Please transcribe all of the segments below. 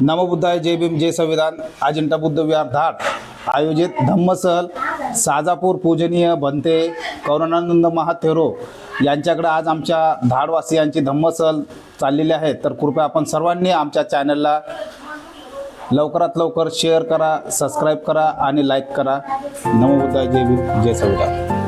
नमो बुद्धाय, जय भीम, जय संविधान. अजिंठा बुद्ध विहार धाड आयोजित धम्मसहल साजापूर पूजनीय भंते करुणानंद महाथेरो यांच्याकडे आज आमच्या धाडवासियांची धम्मसहल चाललेली आहे. तर कृपया आपण सर्वांनी आमच्या चॅनलला लवकरात लवकर शेअर करा, सबस्क्राईब करा आणि लाईक करा. नमो बुद्धाय, जय भीम, जय संविधान.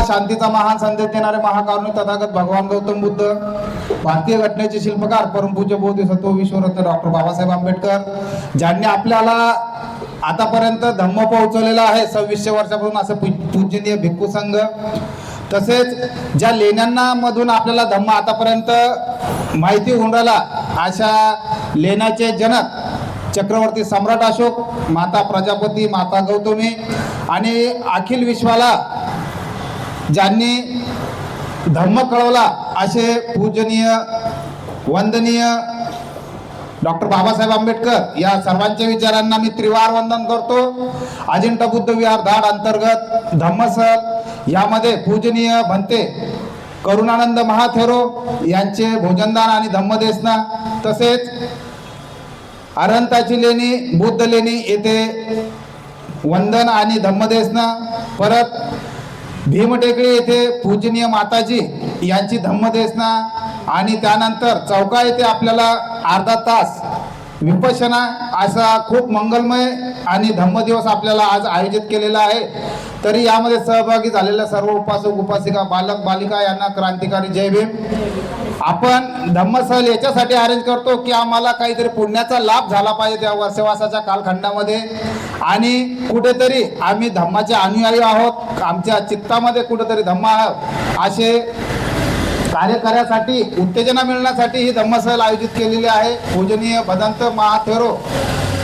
शांतीचा महान संदेश देणारे महाकारुणिक तथागत भगवान गौतम बुद्ध, भारतीय घटनेचे शिल्पकार परमपूज्य बोधिसत्व विश्वरत्न डॉक्टर बाबासाहेब आंबेडकर, ज्यांनी आपल्याला आतापर्यंत धम्म पोहोचवलेला आहे 2600 वर्षापासून असं पूजनीय भिक्खू संघ. तसेच ज्या लेण्यांना मधून आपल्याला धम्म आतापर्यंत माहिती होऊन राहिला, अशा लेण्याचे जनक चक्रवर्ती सम्राट अशोक, माता प्रजापती, माता गौतमी आणि अखिल विश्वाला ज्यांनी धर्म कळवला असे पूजनीय वंदनीय डॉक्टर बाबासाहेब आंबेडकर या सर्वांच्या विचारांना मी त्रिवार वंदन करतो. अजिंठा बुद्ध विहार धाड अंतर्गत धम्मसहल यामध्ये पूजनीय भंते करुणानंद महाथेरो यांचे भोजनदान आणि धम्मदेसना, तसेच अरहंताची लेणी, बुद्ध लेणी येथे वंदन आणि धम्मदेसना, परत भीमटेकडी येथे पूजनीय माताजी यांची धम्मदेसना आणि त्यानंतर चौका येथे आपल्याला अर्धा तास विपश्यना असा खूप मंगलमय आणि धम्मदिवस आपल्याला आज आयोजित केलेला आहे. तरी यामध्ये सहभागी झालेल्या सर्व उपासक उपासिका, बालक बालिका यांना क्रांतिकारी जय भीम. आपण धम्मसहल याच्यासाठी अरेंज करतो की आम्हाला काहीतरी पुण्याचा लाभ झाला पाहिजे त्या वर्षवासाच्या कालखंडामध्ये, आणि कुठेतरी आम्ही धम्माचे अनुयायी आहोत, आमच्या चित्तामध्ये कुठेतरी धम्म असे कार्य करण्यासाठी, उत्तेजना मिळण्यासाठी ही धम्मसहल आयोजित केलेली आहे. पूजनीय भदंत महाथेरो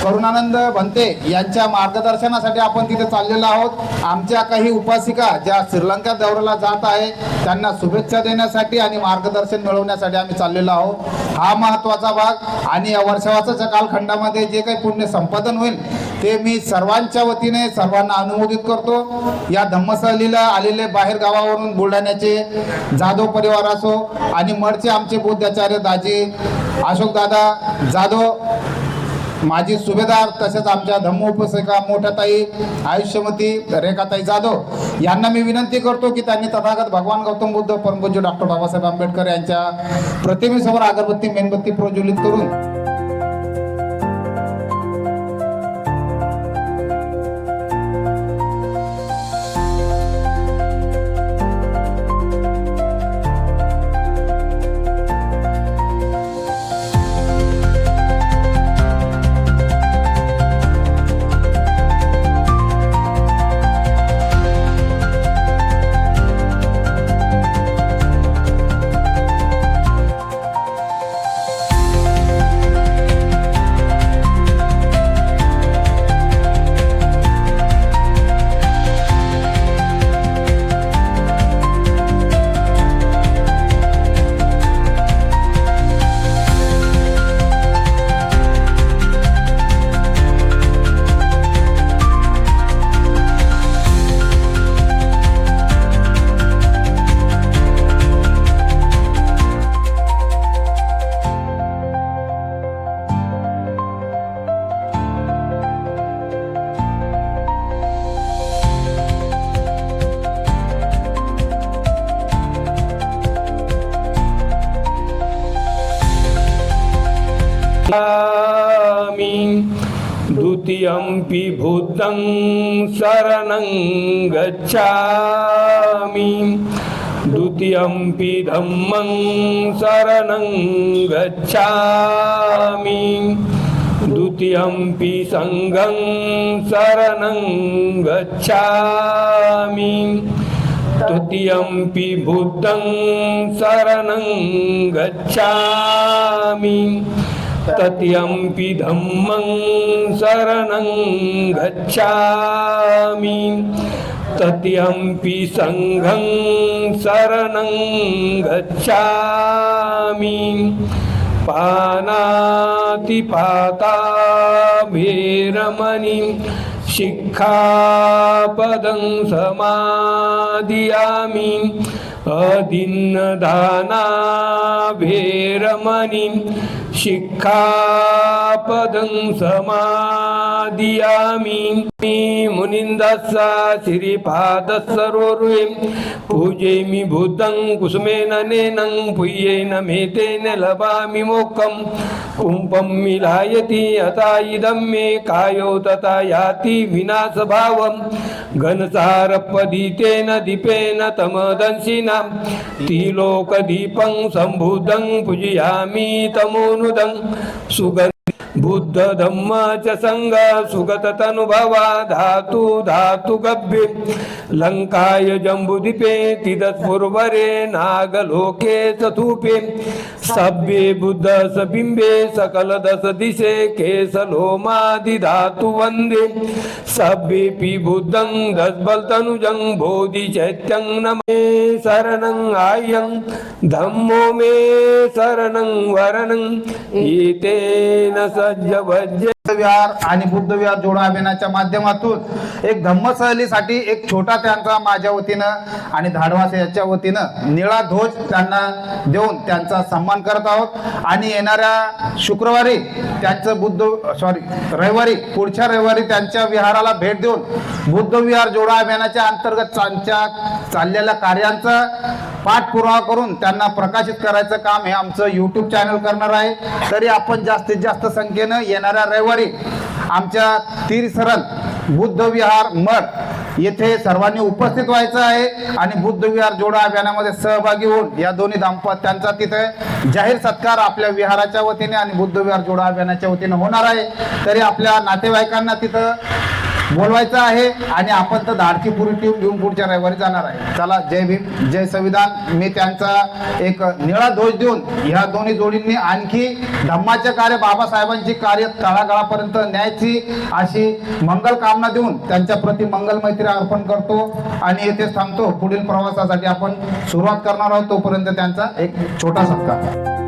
करुणानंद भंते यांच्या मार्गदर्शनासाठी आपण तिथे चाललेलो आहोत. आमच्या काही उपासिका ज्या श्रीलंका दौऱ्याला जात आहे त्यांना शुभेच्छा देण्यासाठी आणि मार्गदर्शन मिळवण्यासाठी आम्ही चाललेलो आहोत. हा महत्त्वाचा भाग. आणि या वर्षवासाच्या कालखंडामध्ये जे काही पुण्य संपादन होईल ते मी सर्वांच्या वतीने सर्वांना अनुमोदित करतो. या धम्मसहलीला आलेले बाहेर गावावरून बुलढाण्याचे जाधव परिवार असो आणि मडचे आमचे बुद्धाचार्य दाजी अशोक दादा जाधव, माजी सुभेदार, तसेच आमच्या धम्म उपासिका मोठ्याताई आयुष्यमती रेखाताई जाधव यांना मी विनंती करतो की त्यांनी तथागत भगवान गौतम बुद्ध परमपूज्य डॉक्टर बाबासाहेब आंबेडकर यांच्या प्रतिमेसमोर अगरबत्ती मेणबत्ती प्रज्वलित करून द्वितीयंपि बुद्धं शरणं गच्छामि द्वितीयंपि धम्मं शरणं गच्छामि द्वितीयंपि संघं शरणं गच्छामि तृतीयंपि बुद्धं शरणं गच्छामि तृतीयंपि धम्मं शरणं गच्छामि तृतीयंपि संघं शरणं गच्छामि पानातिपाता भैरमणि शिक्षापदं समादियामि अदिन्नदाना भैरमणि शिक्षापदं समादियामि मुनिन्दस्सा श्रीपादसरोरुहे पूजयामि बुद्धं कुसुमेन नेनं पुय्येन मेतेन लभामि मोक्षं कुम्भं मिलायति यथा इदं मे कायो तथा याति विनाशभावं घनसारपदितेन दीपेन तमदंशिना त्रिलोकदीपं सम्बुद्धं पूजयामि तमोनुदं सुगन्ध बुद्ध धम्म च संग सुगत तनुभवा धातु धातु गभ्ये लंकाय जम्बुदीपे तिदस्फुर्वरे नागलोके चतुपे सभ्ये बुद्ध सबिंबे सकल दश दिशे केसलोमादि धातु वंदे सभ्येपि बुद्धं दशबलतनुजं बोधि चैत्यं नमे शरणं आयं धम्मो मे शरणं वरणं एतेन सज्ज वज्ज विहार आणि बुद्ध विहार जोडो अभियानाच्या माध्यमातून एक धम्म सहलीसाठी एक छोटा त्यांचा माझ्या वतीनं आणि धाडवास याच्या वतीनं निळा ध्वज त्यांना देऊन त्यांचा सन्मान करत आहोत आणि येणाऱ्या शुक्रवारी त्यांचं रविवारी पुढच्या रविवारी त्यांच्या विहाराला भेट देऊन बुद्ध विहार जोडो अभियानाच्या अंतर्गत त्यांच्या चाललेल्या कार्यांचा पाठपुरावा करून त्यांना प्रकाशित करायचं काम हे आमचं YouTube चॅनल करणार आहे. तरी आपण जास्तीत जास्त संख्येनं येणाऱ्या रविवारी आमच्या तीरसरण बुद्ध विहार मठ येथे सर्वांनी उपस्थित व्हायचं आहे आणि बुद्ध विहार जोडो अभियानामध्ये सहभागी होऊन या दोन्ही दाम्पत्यांचा तिथे जाहीर सत्कार आपल्या विहाराच्या वतीने आणि बुद्ध विहार जोडो अभियानाच्या वतीने होणार आहे. तरी आपल्या नातेवाईकांना तिथं बोलवायचं आहे आणि आपण तर धाडची पुरी टीम घेऊन पुढच्या रविवारी जाणार आहे. चला, जय भीम, जय संविधान. मी त्यांचा एक निळा ध्वज देऊन ह्या दोन्ही जोडींनी आणखी धम्माचे कार्य, बाबासाहेबांची कार्य तळागाळापर्यंत न्यायची अशी मंगल कामना देऊन त्यांच्या प्रति मंगल मैत्री अर्पण करतो आणि येथेच थांबतो. पुढील प्रवासासाठी आपण सुरुवात करणार आहोत. तोपर्यंत त्यांचा एक छोटा सत्कार.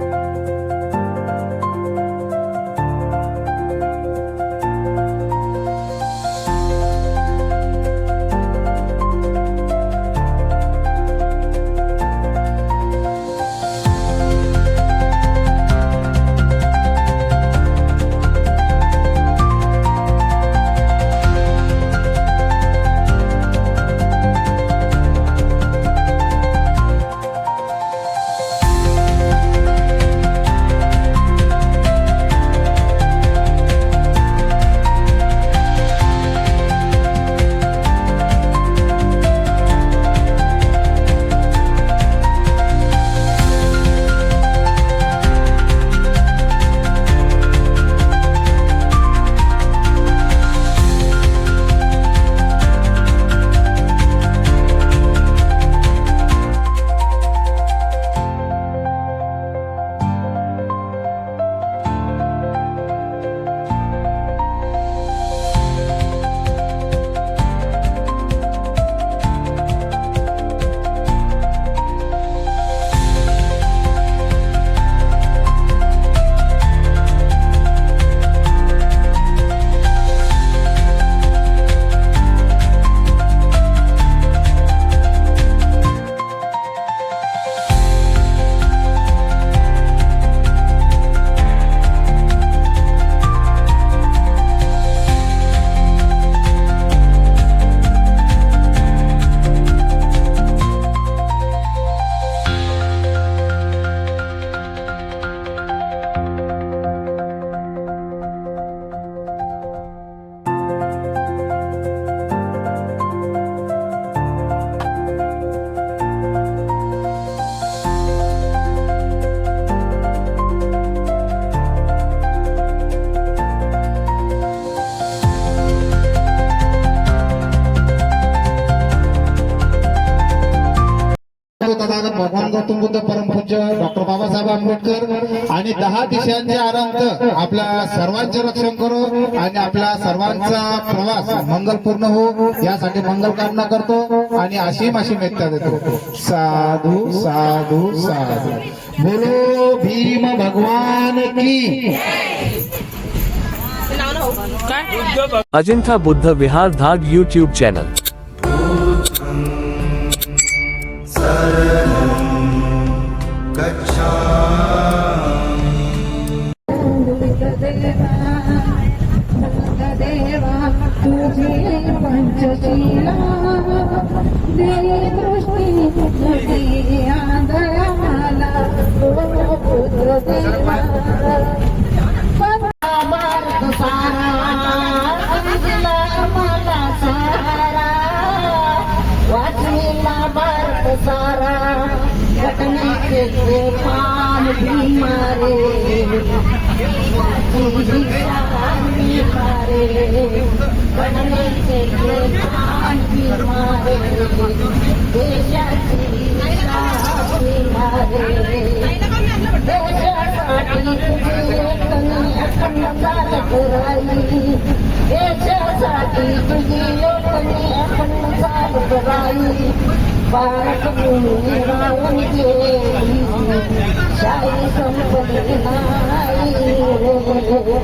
गौतम बुद्ध परमपूज्य डॉक्टर बाबासाहेब आंबेडकर आणि 10 दिशांचे आरांत आपल्या सर्वांचे रक्षण करो आणि आपल्या सर्वांचा प्रवास मंगलपूर्ण हो यासाठी मंगल कामना करतो आणि अशीम एकता देतो. साधू साधू साधू. बोलो भीम भगवान की. अजिंठा बुद्ध विहार धाग यूट्यूब चैनल. पंचशीला दृष्टी आंधळ्याला पुत्र देवा भारत सारा मला सारा वाचलेला भारत सारा घटनेचे पान भीमारे घटनेचे पान भीमारे देशाची भीमारे देशासाठी तुझी लेखनी अखंड चालत राहिली देशासाठी तुझी लेखनी अखंड चालत राहिली भारत भूमी रावण गेली शाही संपत्ती नाही रे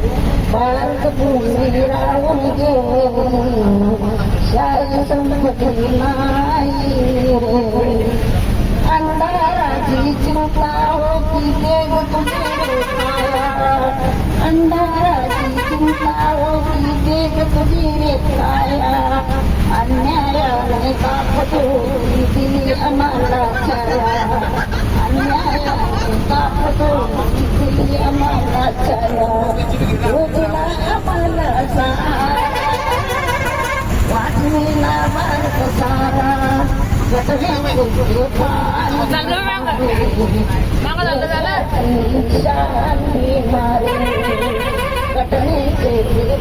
भारत भूमी रावण गेली शाही संपत्ती नाही रे अंधाराची चिंता होती देव तुझे छाया अंधाराची चिंता होती देव तुझी छाया अन्यायाने कापत होती दिली आम्हाला छाया अन्यायाने कापत होती दिली आम्हाला छाया रोजला आम्हाला सहारा वाचलेला भारत सारा घटनेचे पान मारे घटनेचे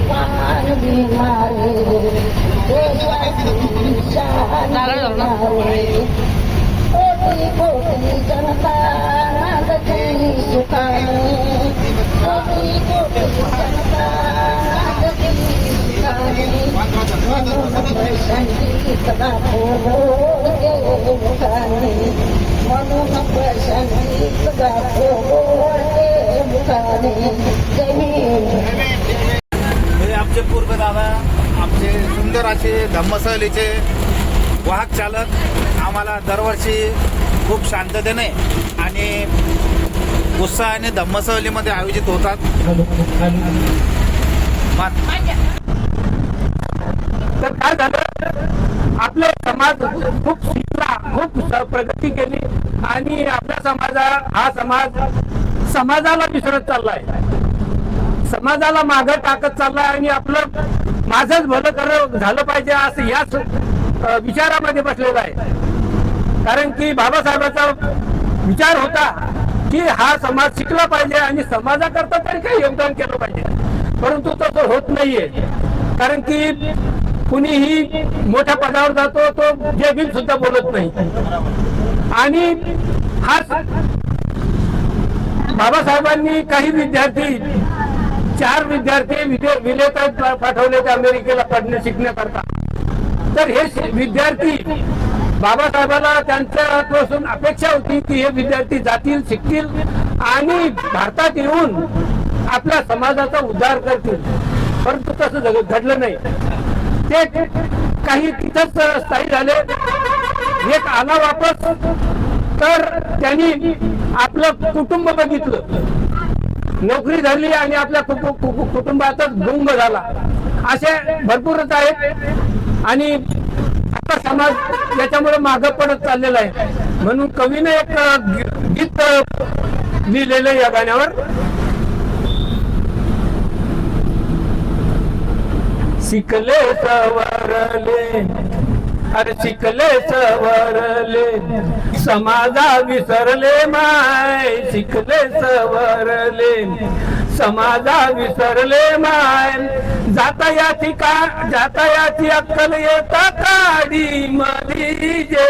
पान मारे देशाची शान मारे कोटी कोटी जनता नाचते सुखाने कोटी कोटी जनता नाचते सुखाने म्हणून संगीत गातो बोलते मुखाने म्हणून संगीत गातो बोलते मुखाने जमीन. हे आमचे पूर्व दादा आमचे सुंदर असे धम्मसहलीचे वाहक चालक आम्हाला दरवर्षी खूप शांततेने आणि उत्साहाने धम्मसहलीमध्ये आयोजित होतात. तर काय झालं आपला समाज खूप शिकला खूप प्रगती केली आणि आपला हा समाज समाजाला विसरत चाललाय समाजाला मागं टाकत चाललाय आणि आपलं माझंच भलं झालं पाहिजे असं याच विचारामध्ये बसलेला आहे. कारण की बाबासाहेबांचा विचार होता की हा समाज शिकला पाहिजे आणि समाजाकरता तरी काही योगदान केलं पाहिजे परंतु तसं होत नाहीये. कारण की कुणीही मोठ्या पदावर जातो तो जे बिल सुद्धा बोलत नाही आणि हा बाबासाहेबांनी काही विद्यार्थी 4 विद्यार्थी विदेशात पाठवले ते अमेरिकेला पढणे शिकण्याकरता. तर हे विद्यार्थी बाबासाहेबांना त्यांच्यापासून अपेक्षा होती की हे विद्यार्थी जातील शिकतील आणि भारतात येऊन आपल्या समाजाचा उद्धार करतील परंतु तसं घडलं नाही. ते काही तिथंच स्थायी झाले. एक आला वापस तर त्यांनी आपलं कुटुंब बघितलं नोकरी झाली आणि आपल्या कुटुंबाचाच गुंग झाला असे भरपूरच आहेत आणि आता समाज याच्यामुळे मागं पडत चाललेला आहे. म्हणून कवीने एक गीत लिहिलेलं या गाण्यावर. शिकले सवरले अरे शिकले सवरले समाजा विसरले माय शिकले सवरले समाजा विसरले माय जाता याची अक्कल येता काडी मली जे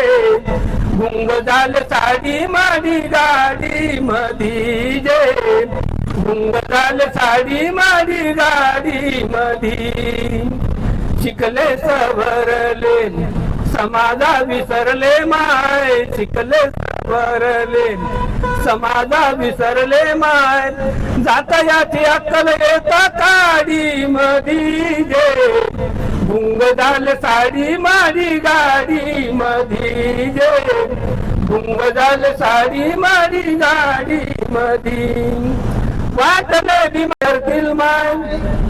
गुंग झाले साडी माडी गाडी मधी जे गुंग झाले साडी माडी गाडी मधी शिकले सवरले समाजा विसरले माय शिकले सवरले समाजा विसरले माय जाता याची अक्कल येता काडी मधी जे गुंग झाले साडी माडी गाडी मधी जे गुंग झाले साडी माडी गाडी मधी वाटले बिमारतील माय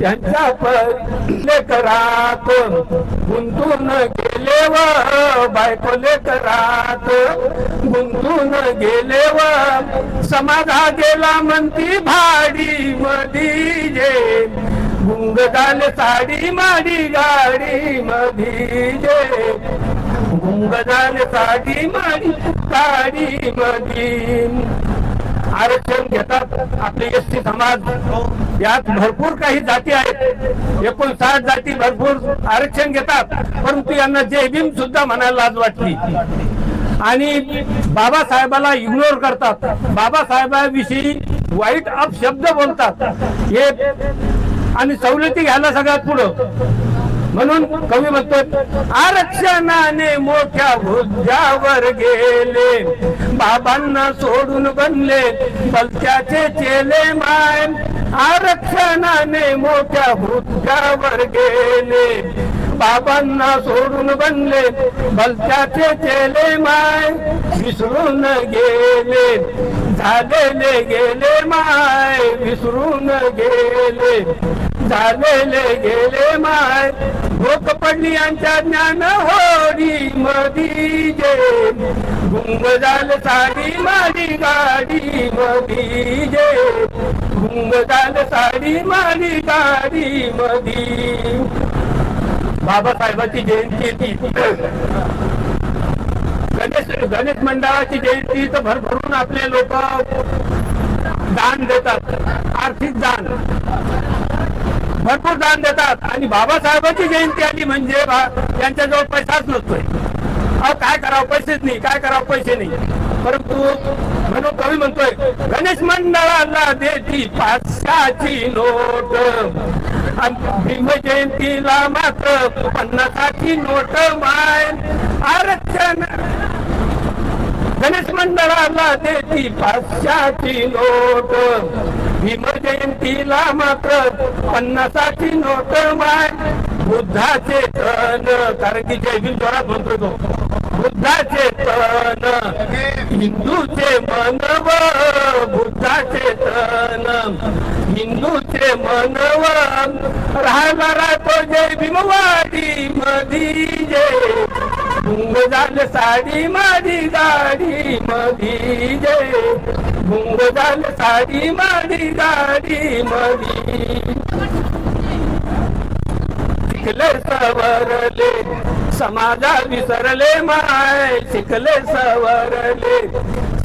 त्यांच्या लेकरात गुंतून गेले व बायको लेकरात गुंतून गेले व समाजा गेला म्हणती भाडी मधी जे गुंग झाले साडी माडी गाडी मधी जे गुंग झाले साडी माडी गाडी मधी आरक्षण घेतात आपले एसटी समाज यात भरपूर काही जाती आहेत 59 जाती भरपूर आरक्षण घेतात परंतु यांना जय भीम सुद्धा म्हणायला लाज वाटली आणि बाबासाहेबाला इग्नोर करतात बाबासाहेबांविषयी वाईट अपशब्द बोलतात हे आणि सवलती घ्यायला सगळ्यात पुढं म्हणून कवी म्हणतो आरक्षणाने मोठ्या हुद्द्यावर गेले बाबांना सोडून बनले बलत्याचे चेले माय आरक्षणाने मोठ्या हुद्द्यावर गेले बाबांना सोडून बनले भलत्याचे चेले माय विसरून गेले झालेले गेले माय विसरून गेले झालेले गेले माय भूक पडली यांच्या ज्ञान होडी मधी जे गुंग झाले साडी माडी गाडी मधी जे गुंग झाले साडी माडी गाडी मधी बाबासाहेबांची जयंती ती गणेश मंडळाची जयंती तर भरभरून आपले लोक दान देतात आर्थिक दान भरपूर दान देतात आणि बाबासाहेबांची जयंती आली म्हणजे त्यांच्याजवळ पैसाच नसतोय अहो काय करावं पैसेच नाही काय करावं पैसे नाही परंतु म्हणून कवी म्हणतोय गणेश मंडळाला देती 500ची नोट भीम जयंतीला मात्र 50ची नोट माय आरक्षण गणेश मंडळाला देती 500ची नोट भीम जयंतीला मात्र 50ची नोट माय बुद्धाचे तन कारण की जय भीम जोरात म्हणतोय तो बुद्धाचे तन हिंदूचे मनव बुद्धाचे तन हिंदूचे मनव राहायला राहतो जय भीमवाडी मधी जे गुंग झाले साडी माडी गाडी मधी जे गुंग झाले साडी माडी गाडी मधी शिकले सवरले समाजा विसरले माय शिकले सवरले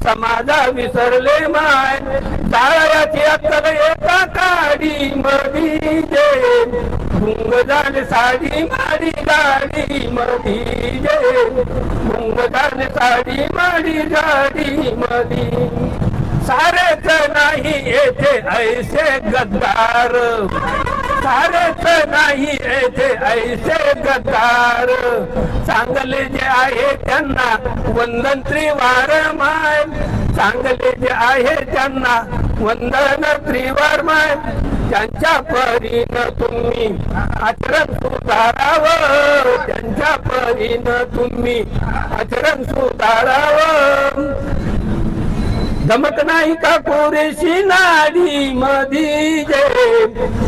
समाजा विसरले माय जाळ्याची अक्कल एका काडी मधी जे गुंग झाले साडी माडी गाडी मधी जे गुंग झाले साडी माडी गाडी मधी सारेच नाही येथे ऐसे गद्दार सारेच नाही येथे ऐसे गद्दार चांगले जे आहे त्यांना वंदन त्रिवार माय चांगले जे आहे त्यांना वंदन त्रिवार माय त्यांच्या परीनं तुम्ही आचरण सुधारावं त्यांच्या परीनं तुम्ही आचरण सुधारावं दमक नाही का पुरेशी नाडी मधी जे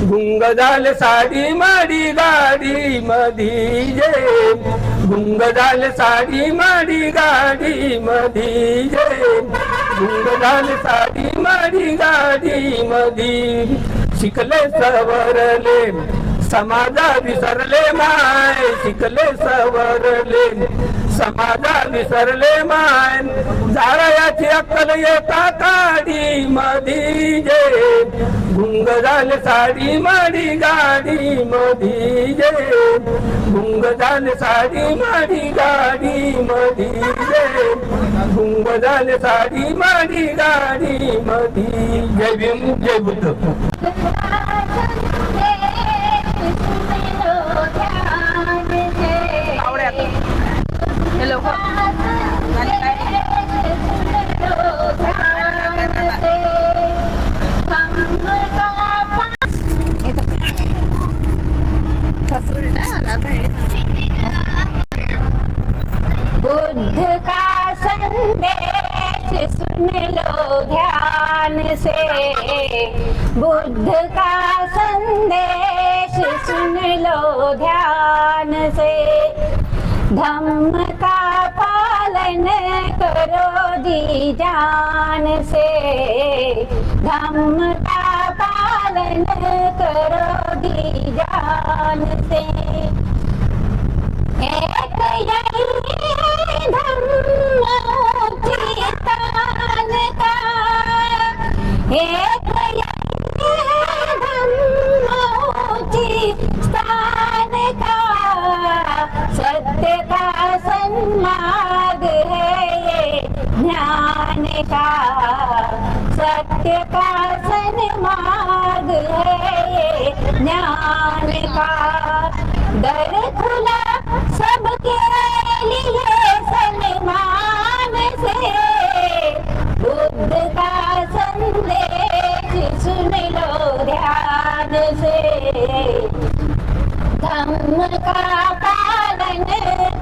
गुंग झाले साडी माडी गाडी मधी जे गुंग झाले साडी माडी गाडी मधी जे गुंग झाले साडी माडी गाडी मधी शिकले सवरले समाजा विसरले माय शिकले सवरले समाजा विसरले माय जाळ्याची अक्कल येता काडी मधी जे गुंग झाले साडी माडी गाडी मधी जे धुंग झाले साडी माडी गाडी मधी रे, धुंग झाले साडी माडी गाडी मधी. जय भीम जय बुद्ध. बुद्ध का संदेश सुन लो ध्यान से, बुद्ध का संदेश सुन लो ध्यान से, धम्म का पालन करो जी जान से, धम्म का पालन करो जी जान से। एक यही धम्म चितान का, एक यही धम्म चितान का, सत्य का सन्मार्ग है ये ज्ञान का, सत्य का सन्मार्ग है ये ज्ञान का। दर खुला सबके लिए सन्मान से, बुद्ध का संदेश सुन लो ध्यान से, धम्म का पालन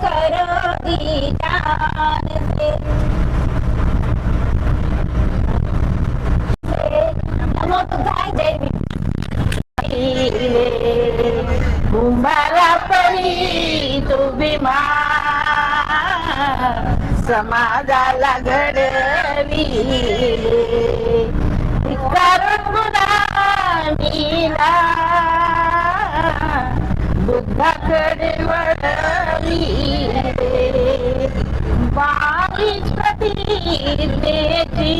करो ज्ञान से। नमो बुद्धाय जय भीम। कुंभारा परी तू भीमा, समाजाला घडविले, कारण गुलामीला बुद्धाकडे वळविले, बावीस प्रतिज्ञेची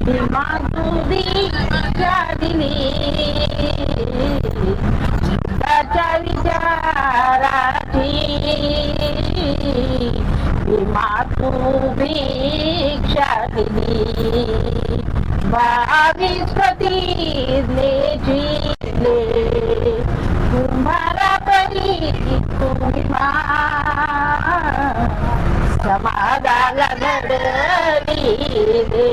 भीमा तू दीक्षा दिली, चित्ताच्या विचाराची भीमा तू भिक्षा दिली, बावीस प्रतिज्ञेची कुंभारा परी तू भीमा, समाजाला घडविले,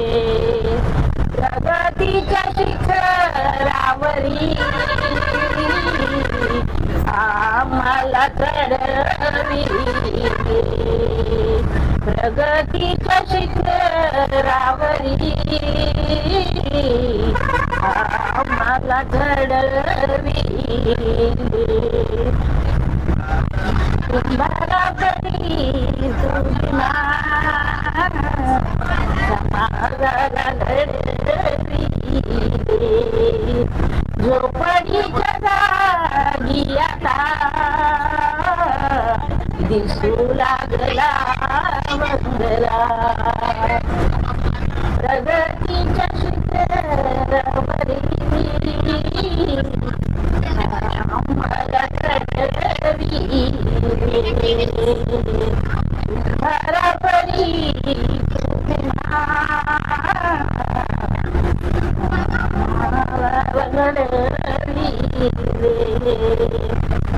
प्रगतीच्या शिखरावरी आम्हाला चढविले, प्रगतीच्या शिखरावरी आम्हाला चढविले, कुंभारा परी तू भीमा, समाजाला घडविले, झोपडीच्या जागी आता दिसू लागला बंगला, प्रगतीच्या शिखरावरी आम्हाला चढविले, कुंभारा परी तू भीमा, घडविले,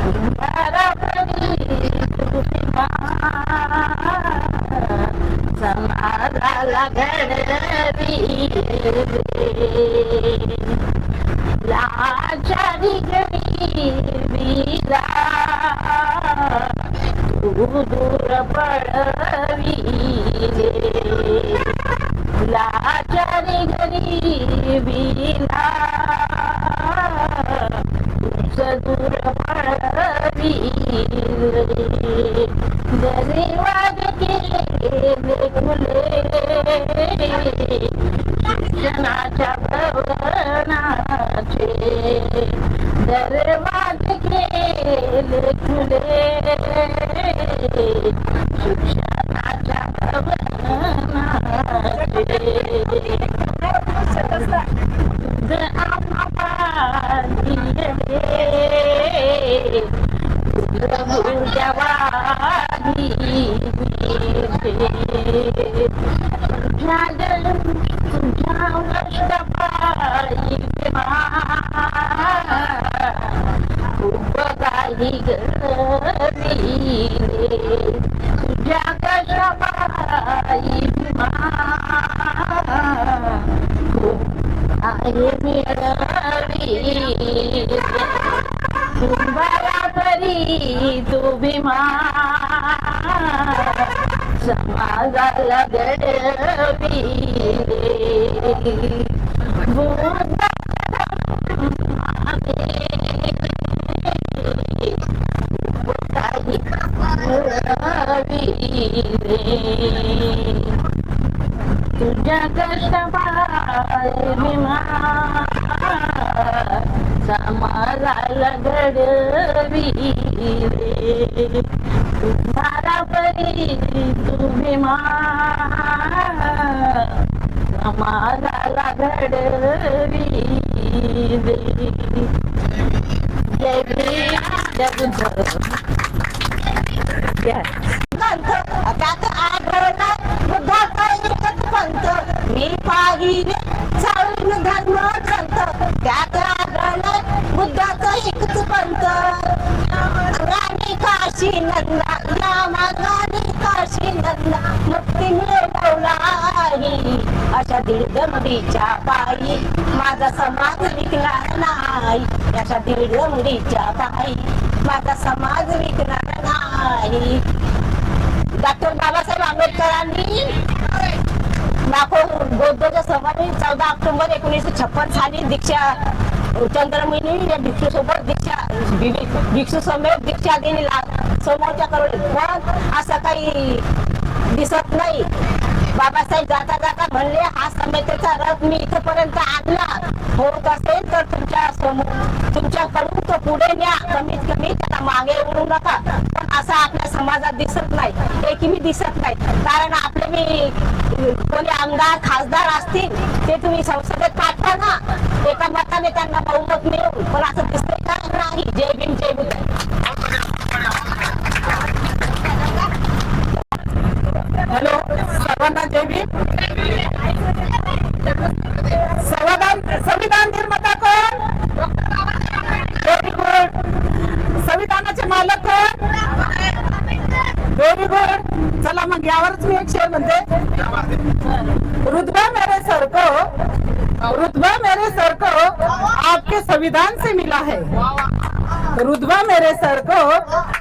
कुंभारा परी तू भीमा, समाजाला घडविले, लाचारी गरिबीला तू दूर पळविले, लाचारी गरिबीला दूर पळविले, गरिबाग केले खुले शिक्षणाच्या भवनाचे, दरवाजे केले खुले शिक्षणाच्या भवनाचे, आम्हाला दिले गुरुदेवानी तुझ्या कष्टपायी खूप काही गरविले तुझ्या कष्टपायी खूप आहे मिळविले तुम्हाला तरी तू भीमा समाजाला घडविले तुझ्या कष्टपायी भीमा समाजाला घडविले तुम्हाला परी तू भीमा समाजाला घडविले जय भीम जय बुद्ध त्यात आढळला बुद्धाचा एकच पंथ मी पाहिले चालून धर्म ग्रंथ त्यात आढळलं बुद्धाचा एकच पंथ राणी काशी नंदा या मागाने काशी नंदा मुक्ती मिळवलाई अशा दीर्घमुडीच्या पायी माझा समाज विकणार नाही अशा दीर्घमुडीच्या पायी माझा समाज विकणार नाही डॉक्टर बाबासाहेब आंबेडकरांनी दाखवून बौद्धाच्या सभेने 14 ऑक्टोबर 1956 साली दीक्षा चंद्रमणी या भिक्षूसोबत भिक्षू समेत दीक्षा देणे समोरच्या करोड पण असं काही दिसत नाही बाबासाहेब जाता जाता म्हणले हा समेतेचा रथ मी इथपर्यंत आणला होत असेल तर तुमच्याकडून तो पुढे न्या कमीत कमी त्याला मागे ओढू नका पण असं आपल्या समाजात दिसत नाही एकही दिसत नाही कारण आपले मी कोणी आमदार खासदार असतील ते तुम्ही संसदेत पाठवा ना एका मताने त्यांना बहुमत मिळवून पण असं दिसतंय का नाही जय भीम जय बुद्ध हॅलो सर्वांना जय भीम संविधान निर्माता कोण व्हेरी गुड संविधानाचे मालक कोण व्हेरी गुड चला मग यावरच मी एक शेर म्हणते रुतबा मेरे सर को आपके संविधान से मिला है रुतबा मेरे सर को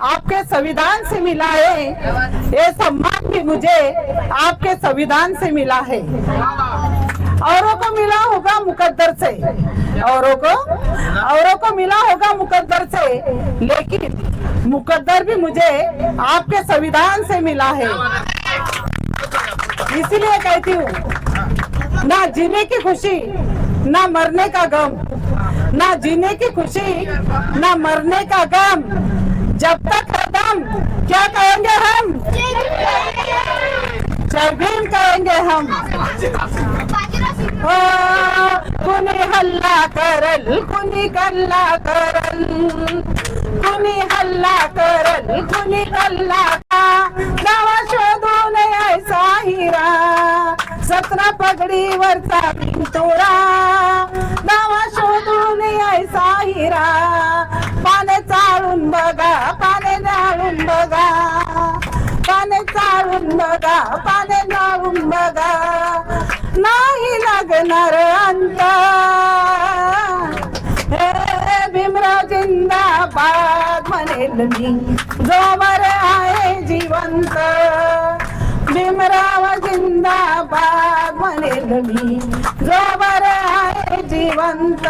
आपके संविधान से मिला है ये सम्मान भी मुझे आपके संविधान से मिला है औरों को मिला होगा मुकद्दर से औरों को मिला होगा मुकद्दर से लेकिन मुकद्दर भी मुझे आपके संविधान से मिला है इसीलिए कहती हूँ ना जीने की खुशी ना मरने का गम ना जीने की खुशी ना मरने का गम जब तक है दम क्या कहेंगे हम जय भीम कहेंगे हम कुणी हल्ला करल कुणी कल्ला करल कुणी हल्ला करल कुणी कल्ला नावा शोधून ऐसा हिरा 17 पगडीवरचा पिंतोरा नावा शोधून ऐसा हिरा पाने चाळून बघा पाने जाळून बघा पाने चाळून बघा पाने जाळून बघा नाही लागणार अंत हे भीमराव जिंदाबाद म्हणेल मी जोवर आहे जिवंत भीमराव जिंदाबाद म्हणेल मी जोवर आहे जिवंत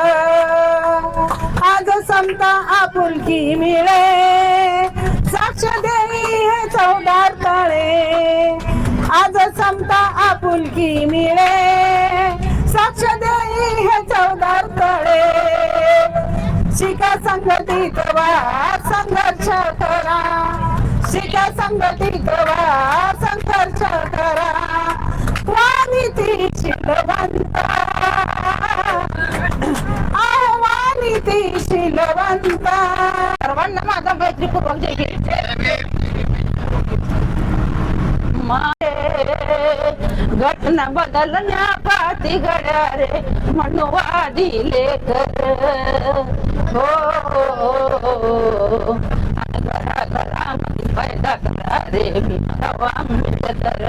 आज समता आपुलकी मिळे साक्ष देई हे 14 तळे आज समता आपुलकी मिळे साक्ष देई हे 14 तळे शिका संघटित व्हा संघर्ष करा शिका संघटित व्हा संघर्ष करा वाणीती शिलवंत आव्हानीती शिलवंत सर्वांना माझा खात्रीपूर्वक जय भीम. घटना बदलण्या पाती घड्या रे मनुवादी लेकर हो घराघरामध्ये पैदा करा रे भीमराव आंबेडकर.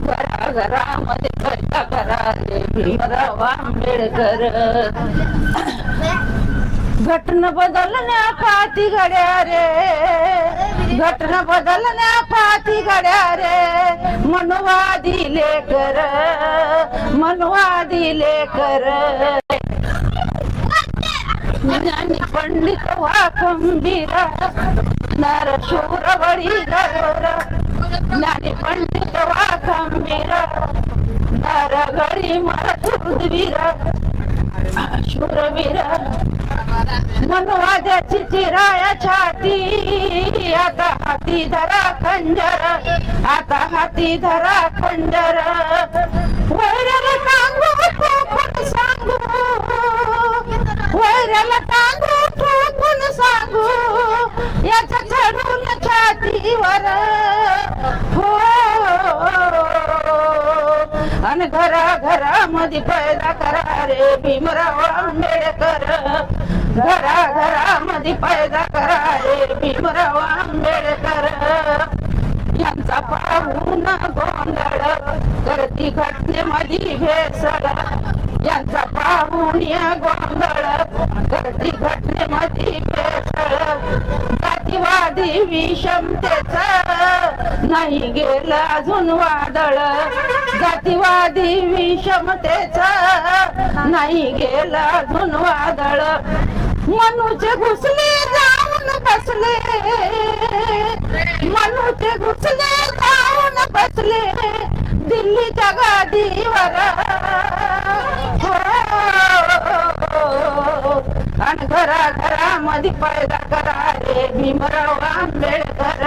घराघरामध्ये पैदा करा रे भीमराव आंबेडकर. घटना बदलण्या पाती घड्या रे घटना बदलण्या पाती घड्या रे मनुवादी लेकर मनवादी लेकर. ज्ञानी पंडित वा खंबीर नरशूर वडी गरुड. ज्ञानी पंडित वा खंबीर नरगडी मरशूरवीर शूरवीर. मनवाद्याची चिराया छाती आता हाती धरा खंजर आता हाती धरा खंजर. वैऱ्याला टांगू ठोकून सांगू वैऱ्याला टांगू ठोकून सांगू याच्या चढून छातीवर हो. आणि घराघरामध्ये पैदा करा रे भीमराव आंबेडकर. घराघरामध्ये पैदा करा रे भीमराव आंबेडकर. यांचा पाहून गोंधळ करती घटनेमध्ये भेसळ. यांचा पाहून गोंधळ करती घटनेमध्ये भेसळ. जातीवादी विषमतेचा नाही गेलं अजून वादळ. जातीवादी विषमतेचा नाही गेलं अजून वादळ. मनुचे घुसले जाऊन बसले मनुचे घुसले जाऊन बसले दिल्लीच्या गादीवर हो. आणि घराघरामध्ये पैदा करा रे भीमराव आंबेडकर.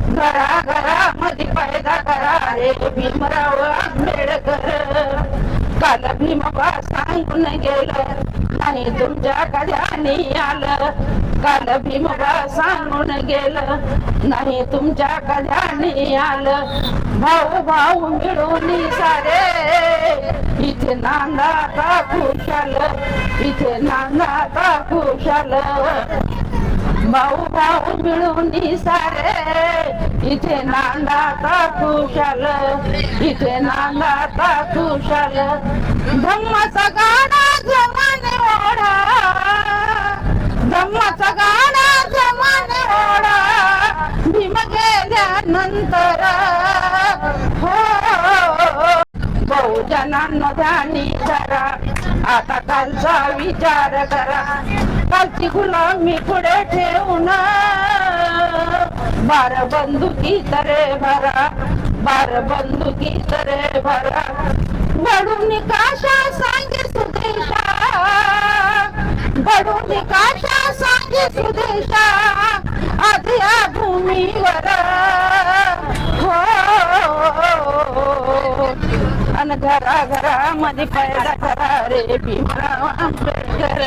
घराघरामध्ये पैदा करा रे भीमराव आंबेडकर. काल भीमबा सांगून गेलं नाही तुमच्या कध्यानी आलं. काल भीमबा सांगून गेलं नाही तुमच्या कध्यानी आलं. भाऊ भाऊ मिळून सारे इथे नांदा खुशाल इथे नांदा खुशाल. भाऊ भाऊ मिळून सारे इथे नांदा खुशाल इथे नांदा खुशाल. धम्माचा गाडा जमाने ओढा धम्माचा गाडा जमाने ओढा. भीम गेल्यानंतर हो. बहुजनांना ध्यानी धरा आता कालचा विचार करा. कालची गुलामी पुढे ठेवून बार बंदुकी तरे भरा बार बंदुकी तरे भरा. बडून काशा सांगे सुदेशा बडून काशा सांगे सुदेशा आधी या भूमीवर हो. आणि घराघरामध्ये पैदा करा रे भीमराव आंबेडकर.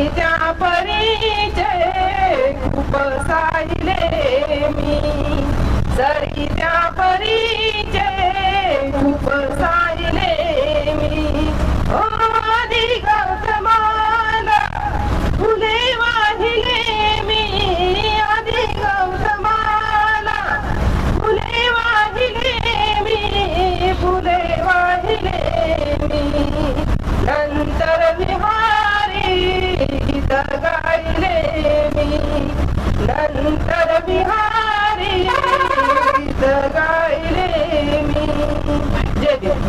सरीच्या परिचय खूप साहिले मी, सरीच्या परिचय खूप साहिले मी. ओ आधी गौतमाला फुले वाहिले मी, आधी गौतमाला फुले वाहिले मी, फुले वाहिले मी. नंतर विहारी गीत गायले मी, नंतर विहारी गीत गायले मी. जय देव.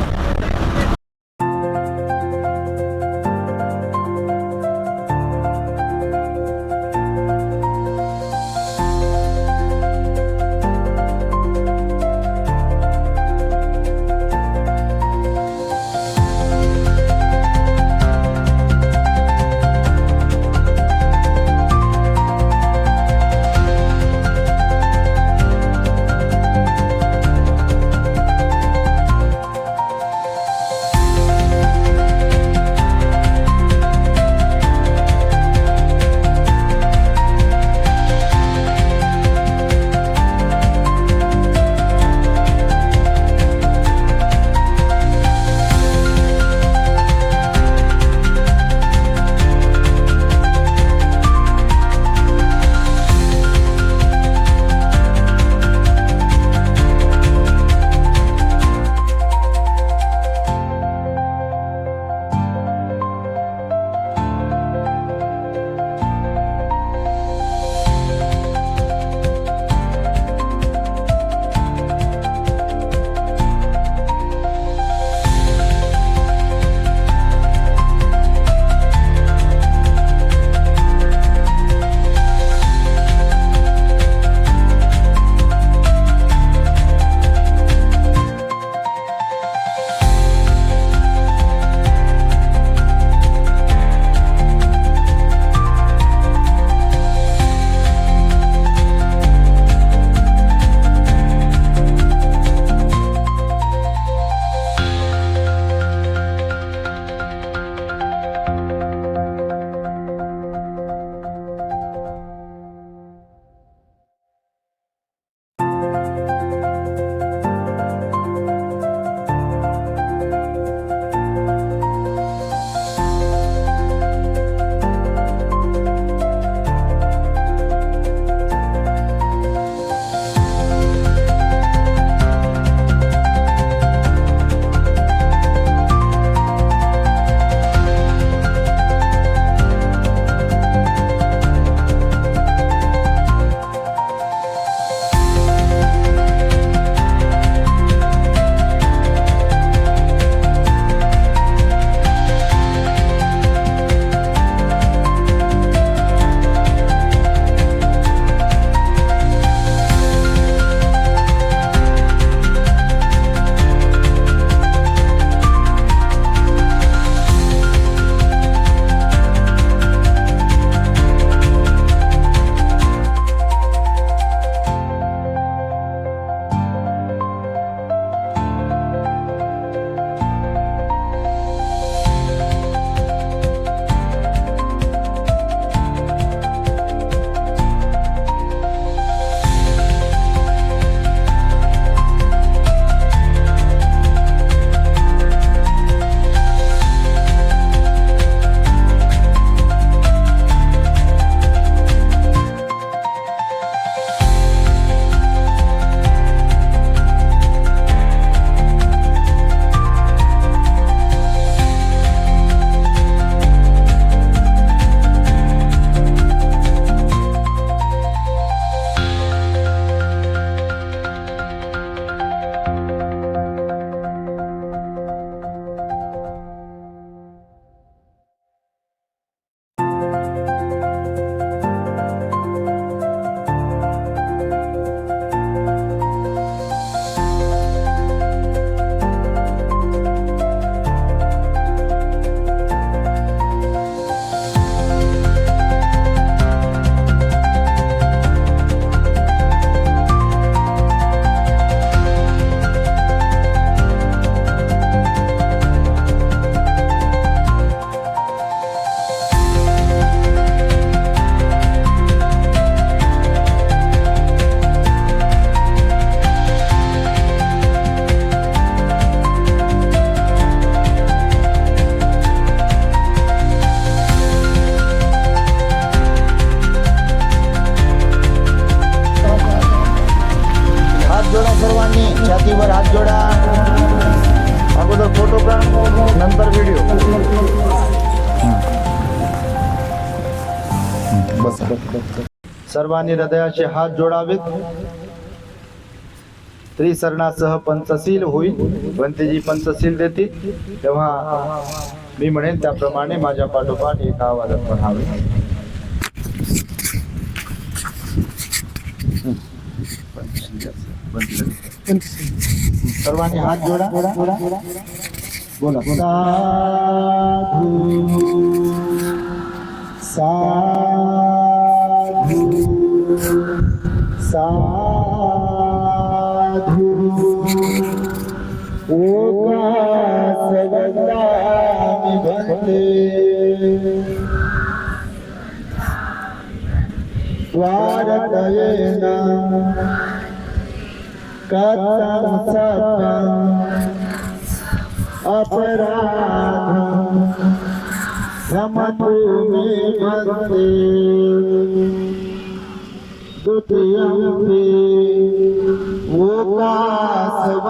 सर्वांनी हृदयाचे हात जोडावेत. त्रिसरणासह पंचशील होईल. भंतेजी पंचशील देतील तेव्हा मी म्हणेन त्याप्रमाणे माझ्या पाठोपाठ एका आवाजात म्हणावे. सर्वांनी हात जोडा. बोला. साधू साधू साधू ओकासवंदामि भन्ते स्वारतयेन कथं सत्यम् अपराधम् क्षमतु मे भन्ते द्वितीयम्पि ओकासवन्दामि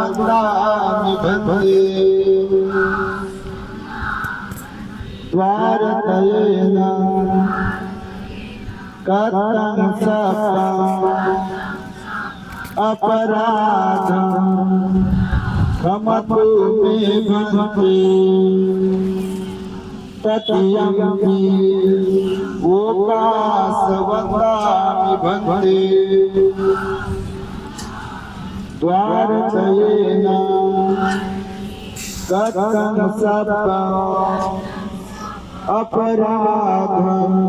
भन्ते स्वारतयेन कथं सत्यम् अपराधम् क्षमतु मे भन्ते तृतीयम्पि ओकासवन्दामि भन्ते द्वारतयेन कथं सत्यम् अपराधम्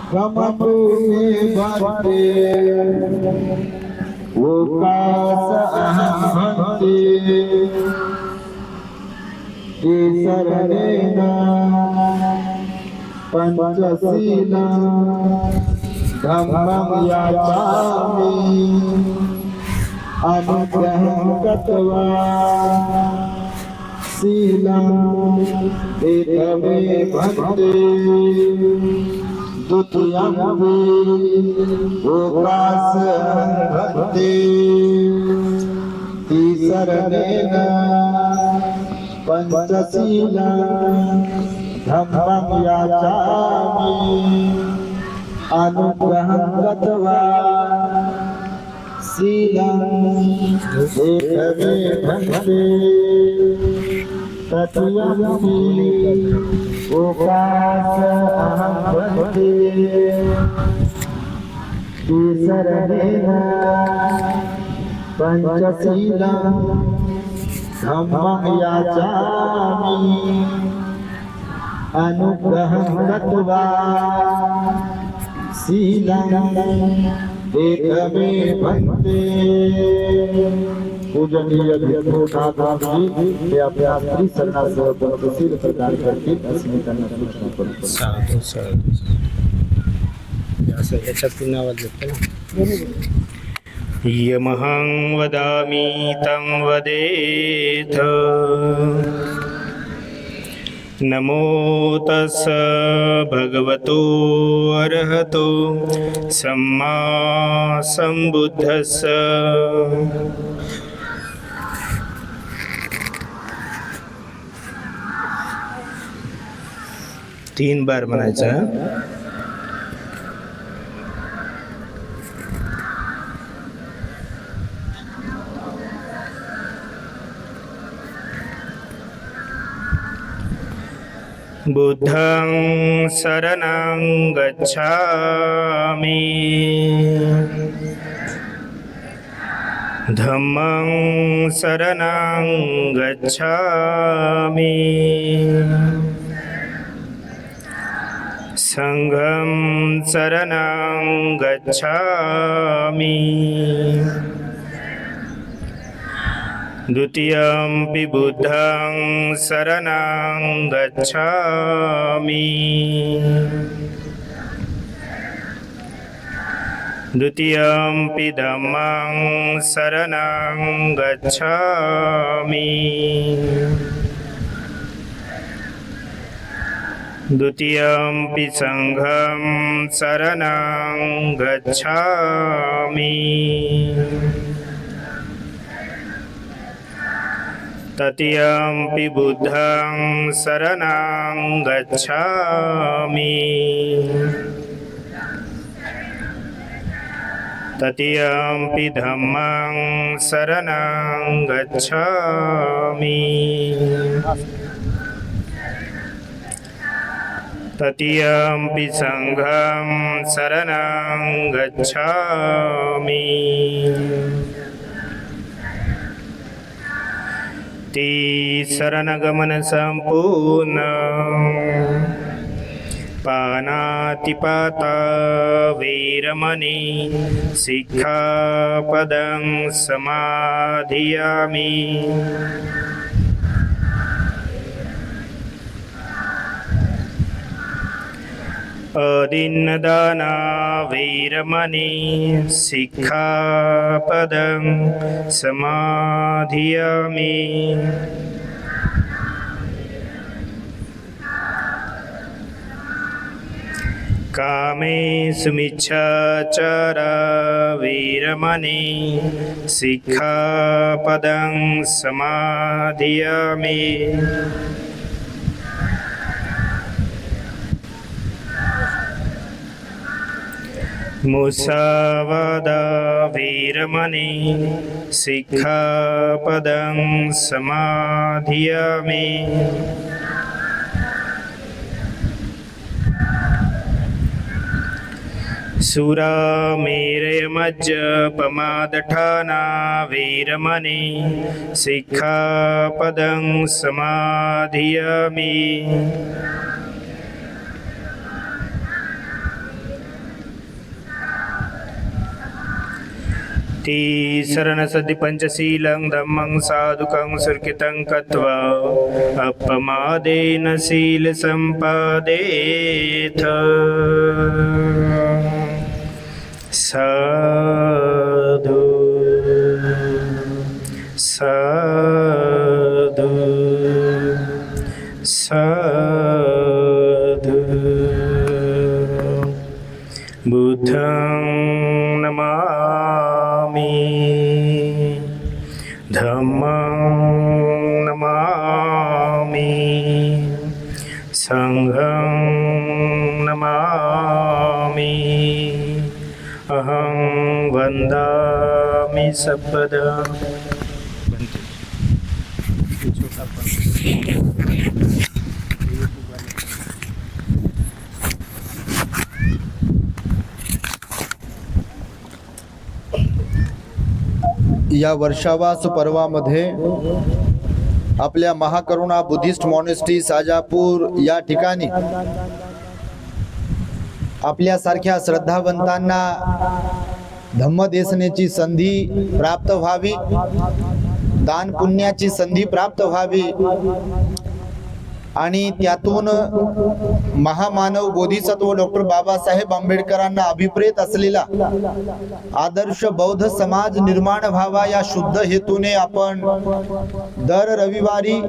क्षमतु मे भन्ते ओकास अहं भन्ते शरणेन पंचशीलं धम्मं याचामि अनुग्रहं कृत्वा शीलं एतमे भन्ते द्वितीयम्पि ओकास भन्ते शरणेन पंचशीलं धम्मं याचामि अनुग्रहं कृत्वा शीलं एतमे भन्ते तृतीयम्पि ओकास अहं भन्ते शरणेन पंचशीलं धम्मं याचामि अनुग्रहं कृत्वा शीलं एतमे भन्ते. पूजनीय भिक्षु ठाकुर जी हे आपल्या त्रिसरणासह पंचशील प्रदान करतील असे मी त्यांना सूचना करतो. साधू साधू असं याच्यातून आवाज येतो ना. यमहं वदामि तं वदेथ. नमो तस् भगवतो अरहतो सम्मा संबुद्धस्स. 3 बार म्हणायचं. बुद्धं शरणं गच्छामि धम्मं शरणं गच्छामि संघं शरणं गच्छामि द्वितीयम्पि बुद्धं शरणं गच्छामि द्वितीयम्पि धम्मं शरणं गच्छामि द्वितीयम्पि संघं शरणं गच्छामि तृतीयम्पि बुद्धं शरणं गच्छामि ततियम्पि धम्मं शरणं गच्छामि ततियम्पि संघं शरणं गच्छामि ती शरणगमन संपूर्ण पानातिपाता वीरमणि सिक्खापदं समाधियामि अदिन्नदाना वीरमणि सिक्खापदं समाधियामि कामेषु मिच्छाचारा वीरमणि सिक्खापदं समाधियामि मुसावादा वीरमणि सिक्खापदं समाधियामि सुरामेरयमज्जपमादठाना वीरमणि सिक्खापदं समाधियामि ती शरणसद्धि पंचशीलं धम्मं साधुकं सुरकितं कत्वा अपमादेन शील सम्पादेथ साधु साधु साधु बुद्धं नमामि धम्मं नमामि संघं नमामि अहं वन्दामि सर्वदा। या वर्षावास पर्वामध्ये आपल्या महाकरुणा बुद्धिस्ट मॉनेस्ट्री साजापूर या ठिकाणी आपल्यासारख्या श्रद्धावंतांना धम्मदेशनेची संधी प्राप्त व्हावी, दान पुण्याची संधी प्राप्त व्हावी आणि त्यातून महामानव बोधिसत्व डॉक्टर बाबासाहेब आंबेडकरांना अभिप्रेत असलेला आदर्श बौद्ध समाज निर्माण व्हावा या शुद्ध हेतूने आपण दर रविवारी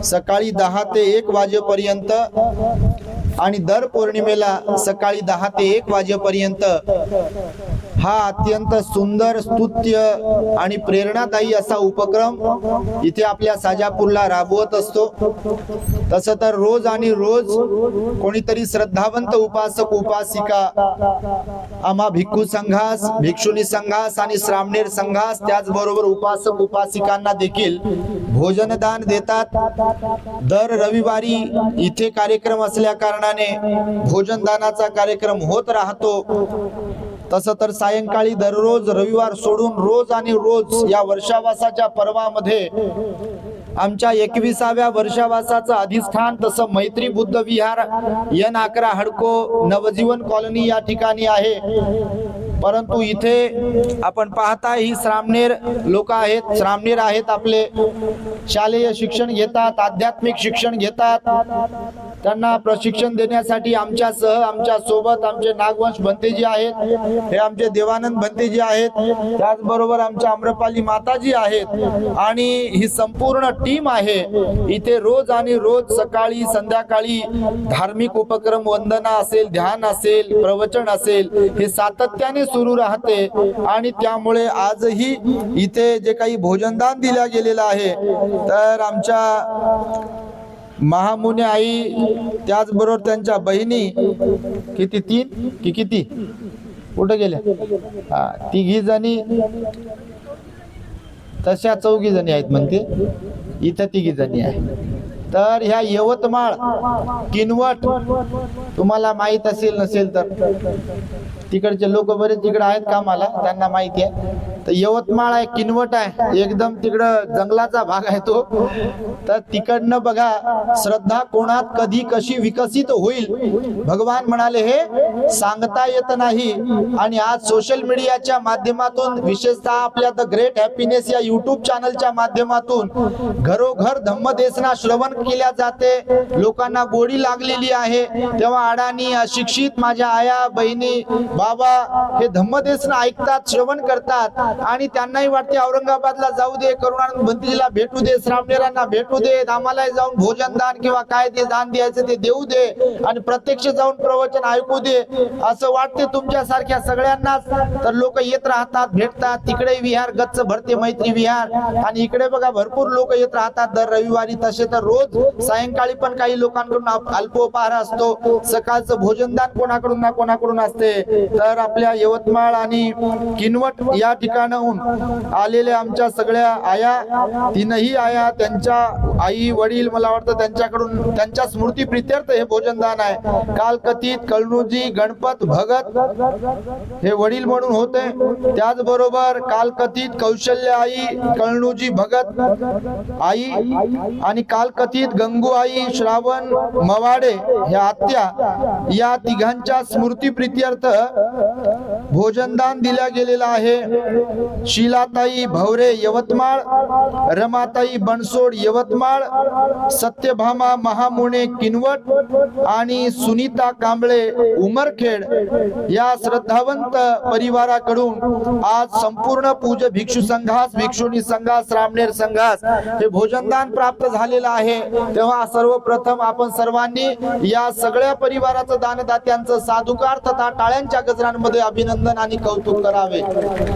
सकाळी 10 ते 1 वाजेपर्यंत आणि दर पौर्णिमेला सकाळी 10 ते 1 वाजेपर्यंत हा अत्यंत सुंदर स्तुत्य आणि प्रेरणादायी असा उपक्रम इथे आपल्या साजापूरला राबवत असतो। तसं तर रोज आणि रोज कोणीतरी श्रद्धावंत उपासक उपासिका आम्हा भिक्खू संघास, भिक्षुणी संघास आणि श्रामणेर संघास त्याचबरोबर उपासक उपासिकांना देखील भोजनदान देतात। दर रविवारी इथे कार्यक्रम असल्या कारणाने भोजनदानाचा कार्यक्रम होत राहतो। तसं तर सायंकाळी दररोज रविवार सोडून रोज आणि रोज या वर्षावासाच्या पर्वामध्ये आमच्या 21व्या वर्षावासाचं अधिष्ठान तसं मैत्री बुद्ध विहार N11 हडको नवजीवन कॉलनी या ठिकाणी आहे। परंतु इथे आपण पाहता ही श्रामणेर लोक आहेत, श्रामणेर आहेत, आपले शालेय शिक्षण घेतात, आध्यात्मिक शिक्षण घेतात। त्यांना प्रशिक्षण देण्यासाठी आमच्यासह आमच्या सोबत आमचे नागवंश भंतेजी आहेत, हे आमचे देवानंद भंतेजी आहेत, त्याचबरोबर आमच्या आम्रपाली माताजी आहेत आणि ही संपूर्ण टीम आहे। इथे रोज आणि रोज सकाळी संध्याकाळी धार्मिक उपक्रम, वंदना असेल, ध्यान असेल, प्रवचन असेल, हे सातत्याने सुरू राहते आणि त्यामुळे आजही इथे जे काही भोजनदान दिल्या गेलेलं आहे तर आमच्या महामुनी आई त्याचबरोबर त्यांच्या बहिणी किती 3 की किती कुठं गेल्या? हा, तिघी जणी तशा 4 जणी आहेत म्हणते, इथं 3 जणी आहे. तर ह्या यवतमाळ किनवट तुम्हाला माहित असेल नसेल तर तिकडचे लोक बरेच तिकडे आहेत कामाला, त्यांना माहिती आहे. तर यवतमाळ आहे, किनवट आहे, एकदम तिकडं जंगलाचा भाग आहे तो. तर तिकडनं बघा श्रद्धा कोणात कधी कशी विकसित होईल भगवान म्हणाले हे सांगता येत नाही. आणि आज सोशल मीडियाच्या माध्यमातून, विशेषतः आपल्या द ग्रेट हॅपीनेस या युट्यूब चॅनलच्या माध्यमातून घरोघर धम्मदेसना श्रवण केल्या जाते, लोकांना गोडी लागलेली आहे. तेव्हा अडाणी अशिक्षित माझ्या आया बहिणी बाबा हे धम्मदेसना ऐकतात, श्रवण करतात आणि त्यांनाही वाटते औरंगाबादला जाऊ दे, करुणानंद भंतीजीला भेटू दे, श्रामणेरांना भेटू दे, आम्हाला जाऊन भोजन दान किंवा काय ते दान द्यायचं ते देऊ दे आणि प्रत्यक्ष जाऊन प्रवचन ऐकू दे असं वाटते तुमच्यासारख्या सगळ्यांनाच. तर लोक येत राहतात, भेटतात. तिकडे विहार गच्च भरते, मैत्री विहार, आणि इकडे बघा भरपूर लोक येत राहतात दर रविवारी. तसे तर रोज सायंकाळी पण काही लोकांकडून अल्पोपहार असतो, सकाळचं भोजनदान कोणाकडून ना कोणाकडून असते. तर आपल्या यवतमाळ आणि किनवट या ठिकाणाहून आलेल्या आमच्या सगळ्या आया, 3ही आया, त्यांच्या आई वडील मला वाटतं त्यांच्याकडून त्यांच्या स्मृती प्रित्यर्थ हे भोजनदान आहे. काल कथित कळणूजी गणपत भगत हे वडील म्हणून होते, त्याचबरोबर काल कथित कौशल्य आई कळणूजी भगत आई आणि काल कथित गंगू आई श्रावण मवाडे ह्या आत्या, या तिघांच्या स्मृती प्रित्यर्थ भोजनदान दिल्या गेलेलं आहे. शीलाताई भवरे यवतमाळ, रमाताई बनसोड यवतमाळ, सत्यभामा महामुने किनवट आणि सुनीता कांबळे उमरखेड या श्रद्धावंत परिवाराकडून आज संपूर्ण पूज्य भिक्षू संघास, भिक्षुणी संघास, रामनेर संघास हे भोजनदान प्राप्त झालेलं आहे. तेव्हा सर्वप्रथम आपण सर्वांनी या सगळ्या परिवाराचं, दानदात्यांचं साधुकार तथा टाळ्यांच्या गजरांमध्ये अभिनंदन आणि कौतुक करावे.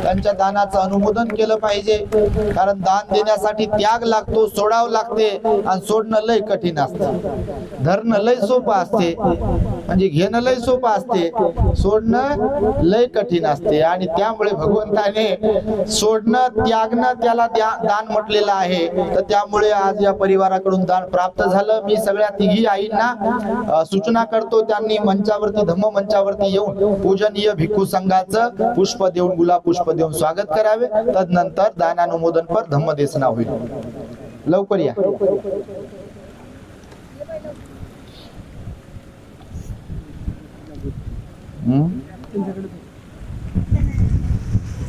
त्यांच्या दानाचं अनुमोदन केलं पाहिजे, कारण दान देण्यासाठी त्याग लागतो, सोडावं लागते आणि सोडणं लय कठीण असतं. धरणं लय सोपं असते, म्हणजे घेणं लय सोपं असते, सोडणं लय कठीण असते. आणि त्यामुळे भगवंताने सोडणं, त्यागणं त्याला दान म्हटलेलं आहे. तर त्यामुळे आज या परिवाराकडून दान प्राप्त झालं. मी सगळ्या 3 आईंना सूचना करतो, त्यांनी मंचावरती, धम्म मंचावरती येऊन पूजनीय भिक्खू संघाचं पुष्प देऊन, गुलाब पुष्प देऊन स्वागत करावे. तदनंतर दानानुमोदन पर धम्मदेसना होईल. लवकर या.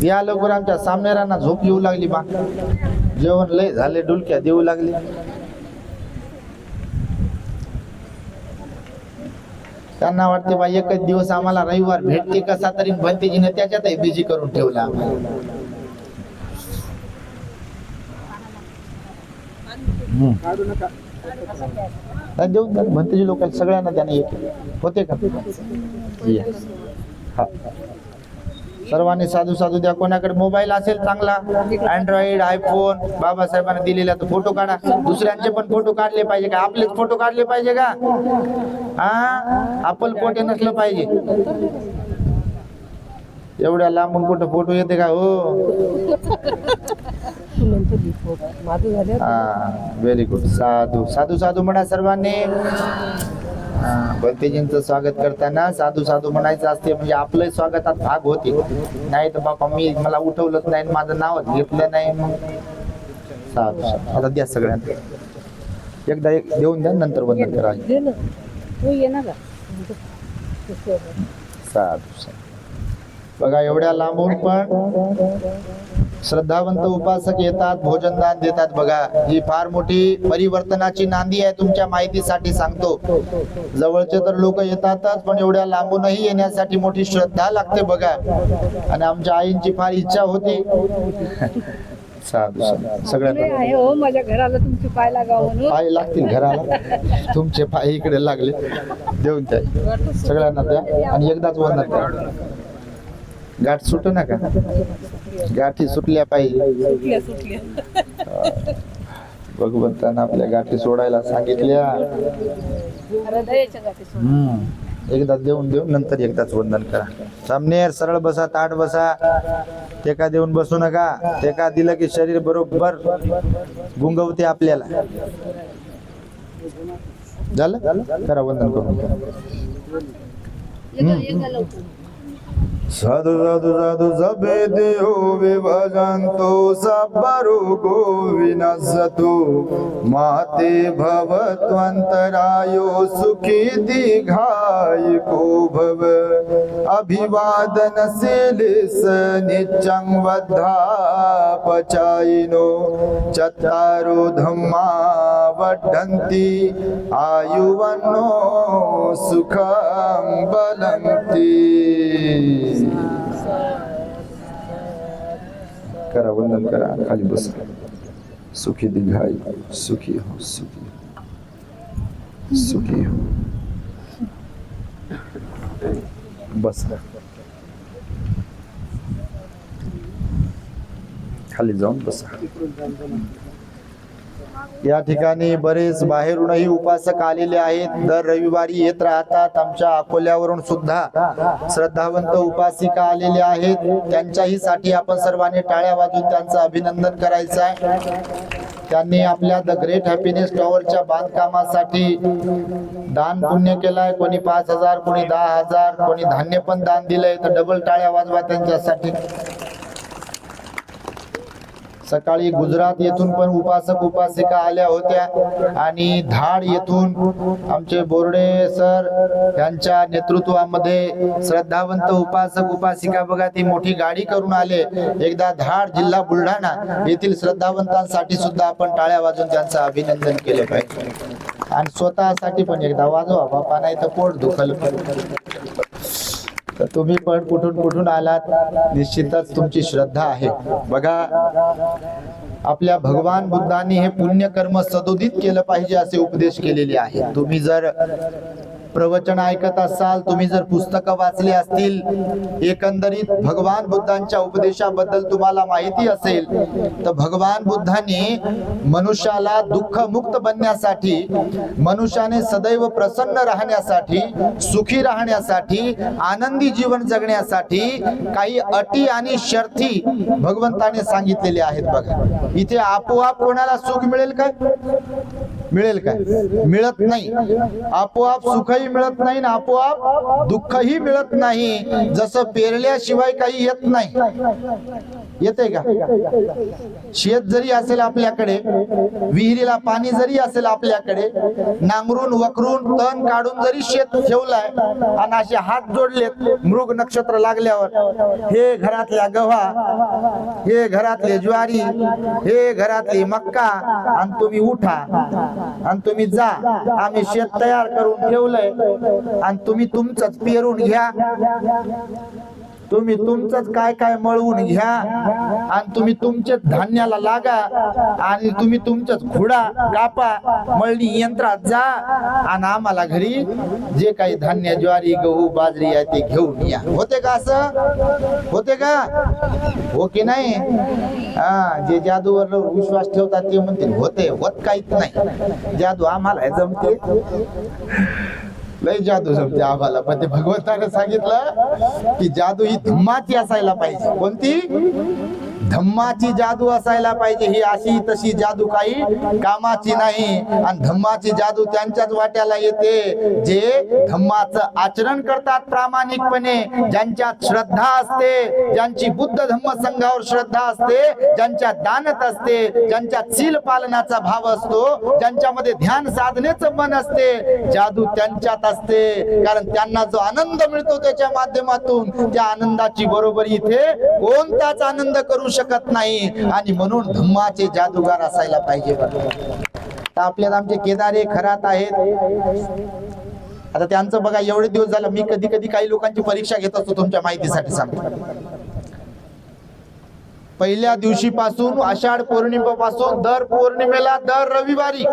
या लवकर, आमच्या सामनेरांना झोप येऊ लागली बा, जेवण लय झाले, डुलक्या देऊ लागले. त्यांना वाटते बा एकच दिवस आम्हाला रविवार भेटते कसा तरी, भंतीजीने त्याच्यातही बिझी करून ठेवला आम्हाला. देऊन द्या भंतीजी लोक सगळ्यांना, त्याने होते का? हा, सर्वांनी साधू साधू द्या. कोणाकडे मोबाईल असेल चांगला, अँड्रॉइड, आयफोन, बाबासाहेबांना दिलेला, तर फोटो काढा. दुसऱ्यांचे पण फोटो काढले पाहिजे का? आपलेच फोटो काढले पाहिजे का? हा, आपल पोटे नसलं पाहिजे. एवढ्या लांबून कुठं फोटो येते का? हो, व्हेरी गुड. साधू साधू साधू म्हणा सर्वांनी. भक्तीजींचं स्वागत करताना साधू साधू म्हणायचं असते, म्हणजे आपलं स्वागतात भाग होते. नाही तर बापा मला उठवलंच नाही, माझं नावच घेतलं नाही. मग साधू साधू. आता द्या सगळ्यांना एकदा एक देऊन द्या, नंतर वंदन करा. साधू बघा, एवढ्या लांबून पण श्रद्धावंत उपासक येतात, भोजनदान देतात. बघा, ही फार मोठी परिवर्तनाची नांदी आहे. तुमच्या माहितीसाठी सांगतो, जवळचे तर लोक येतातच, पण एवढ्या लांबूनही येण्यासाठी मोठी श्रद्धा लागते बघा. आणि आमच्या आईंची फार इच्छा होती. सगळ्यांना माझ्या घराला तुमचे पाय लागावं म्हणून. पाय लागतील घराला, तुमचे पाय इकडे लागले. देऊन द्या सगळ्यांना द्या आणि एकदाच वंदन करा. गाठ सुटू नका, गाठी सुटल्या पाहिजे. भगवंतांना आपल्या गाठी सोडायला सांगितल्या. एकदा देऊन नंतर एकदाच वंदन करा. सामनेर सरळ बसा, ताट बसा. टेका देऊन बसू नका. टेका दिलं की शरीर बरोबर गुंगवते आपल्याला. झालं करा वंदन करून. साधु साधु साधु सबे देहो विभजन्तु सबरो गो विनश्यतु माते भवत्वन्तरायो सुखी दीर्घायुको भव अभिवादनशीलिस नित्यं वद्धापचायिनो चत्तारो धम्मा वर्धन्ति आयुवन्नो सुखं बलन्ति. करा वंदन करा. खाली बसा. सुखी दीर्घायु. सुखी हो, सुखी सुखी हो. बसा. खाली जाऊन बसा. या ठिकाणी बरेच बाहेरूनही उपासक आलेले आहेत. दर रविवारी येत राहतात. आमच्या अकोल्यावरून सुद्धा श्रद्धावंत उपासिका आलेले आहेत. त्यांच्याही साठी आपण सर्वांनी टाळ्या वाजवून त्यांचं अभिनंदन करायचं आहे. त्यांनी आपल्या द ग्रेट हॅपीनेस टॉवरच्या बांधकामासाठी दान पुण्य केलाय. कोणी 5,000, कोणी 10,000, कोणी धान्य पण दान दिलंय. तर डबल टाळ्या वाजवा त्यांच्यासाठी. सकाळी गुजरात येथून पण उपासक उपासिका आल्या होत्या आणि धाड येथून आमचे बोर्डे सर यांच्या नेतृत्वामध्ये श्रद्धावंत उपासक उपासिका बघा ती मोठी गाडी करून आले. एकदा धाड जिल्हा बुलढाणा येथील श्रद्धावंतांसाठी सुद्धा आपण टाळ्या वाजवून त्यांचं अभिनंदन केलं पाहिजे. आणि स्वतःसाठी पण एकदा वाजवा बापा, नाही तर पोट दुखल. तर तुम्ही पण कुठून आलात, निश्चितच तुमची श्रद्धा आहे. बघा आपल्या भगवान बुद्धांनी हे पुण्यकर्म सदोदित केलं पाहिजे असे उपदेश केलेले आहे. तुम्ही जर प्रवचन ऐकत असाल, तुम्ही जर पुस्तकं वाचली असतील, एकंदरीत भगवान बुद्धांच्या उपदेशाबद्दल तुम्हाला माहिती असेल तर भगवान बुद्धांनी मनुष्याला दुःख मुक्त बनण्यासाठी, मनुष्याने सदैव प्रसन्न राहण्यासाठी, सुखी राहण्यासाठी, आनंदी जीवन जगण्यासाठी काही अटी आणि शर्ती भगवंताने सांगितलेले आहेत. बघा इथे आपोआप कोणाला सुख मिळेल काय? मिळेल काय? मिळत नाही. आपोआप सुखही मिळत नाही ना आपोआप दुःखही मिळत नाही. जसं पेरल्याशिवाय काही येत नाही. येते का? शेत जरी असेल आपल्याकडे, विहिरीला पाणी जरी असेल आपल्याकडे, नांगरून वखरून तण काढून जरी शेत ठेवलाय आणि असे हात जोडलेत मृग नक्षत्र लागल्यावर, हे घरातल्या गव्हा, हे घरातले ज्वारी, हे घरातली मक्का, आणि तुम्ही उठा आणि तुम्ही जा, आम्ही शेत तयार करून ठेवलंय आणि तुम्ही तुमचंच पेरून घ्या, तुम्ही तुमचंच काय काय मळवून घ्या आणि तुम्ही तुमच्याच धान्याला लागा आणि तुम्ही तुमच्याच खुडा कापा, मळणी यंत्रात जा आणि आम्हाला घरी जे काही धान्य ज्वारी गहू बाजरी आहे ते घेऊन या. होते का? असं होते का? हो की नाही? जे जादूवर विश्वास ठेवतात ते म्हणतील होते. होत काहीच नाही. जादू आम्हाला जमते, लय जादू जमते आम्हाला. पण ते भगवंताने सांगितलं की जादू ही धम्माची असायला पाहिजे. कोणती? धम्माची जादू असायला पाहिजे. ही अशी तशी जादू काही कामाची नाही. आणि धम्माची जादू त्यांच्याच वाट्याला येते जे धम्माचं आचरण करतात प्रामाणिकपणे, ज्यांच्यात श्रद्धा असते, ज्यांची बुद्ध धम्म संघावर श्रद्धा असते, ज्यांच्यात दानत असते, ज्यांच्यात शील पालनाचा भाव असतो, ज्यांच्यामध्ये ध्यान साधनेचं मन असते. जादू त्यांच्यात असते, कारण त्यांना जो आनंद मिळतो त्याच्या माध्यमातून, त्या आनंदाची बरोबरी इथे कोणताच आनंद करू शकत नाही. आणि म्हणून धम्माचे जादूगार असायला पाहिजे. तर आपल्यात आमचे केदारे खरात आहेत. आता त्यांचं बघा, एवढे दिवस झालं मी कधी कधी काही लोकांची परीक्षा घेत असतो तुमच्या माहितीसाठी सांगतो. पहिल्या दिवशीपासून आषाढ पौर्णिमेपासून दर पौर्णिमेला दर रविवारी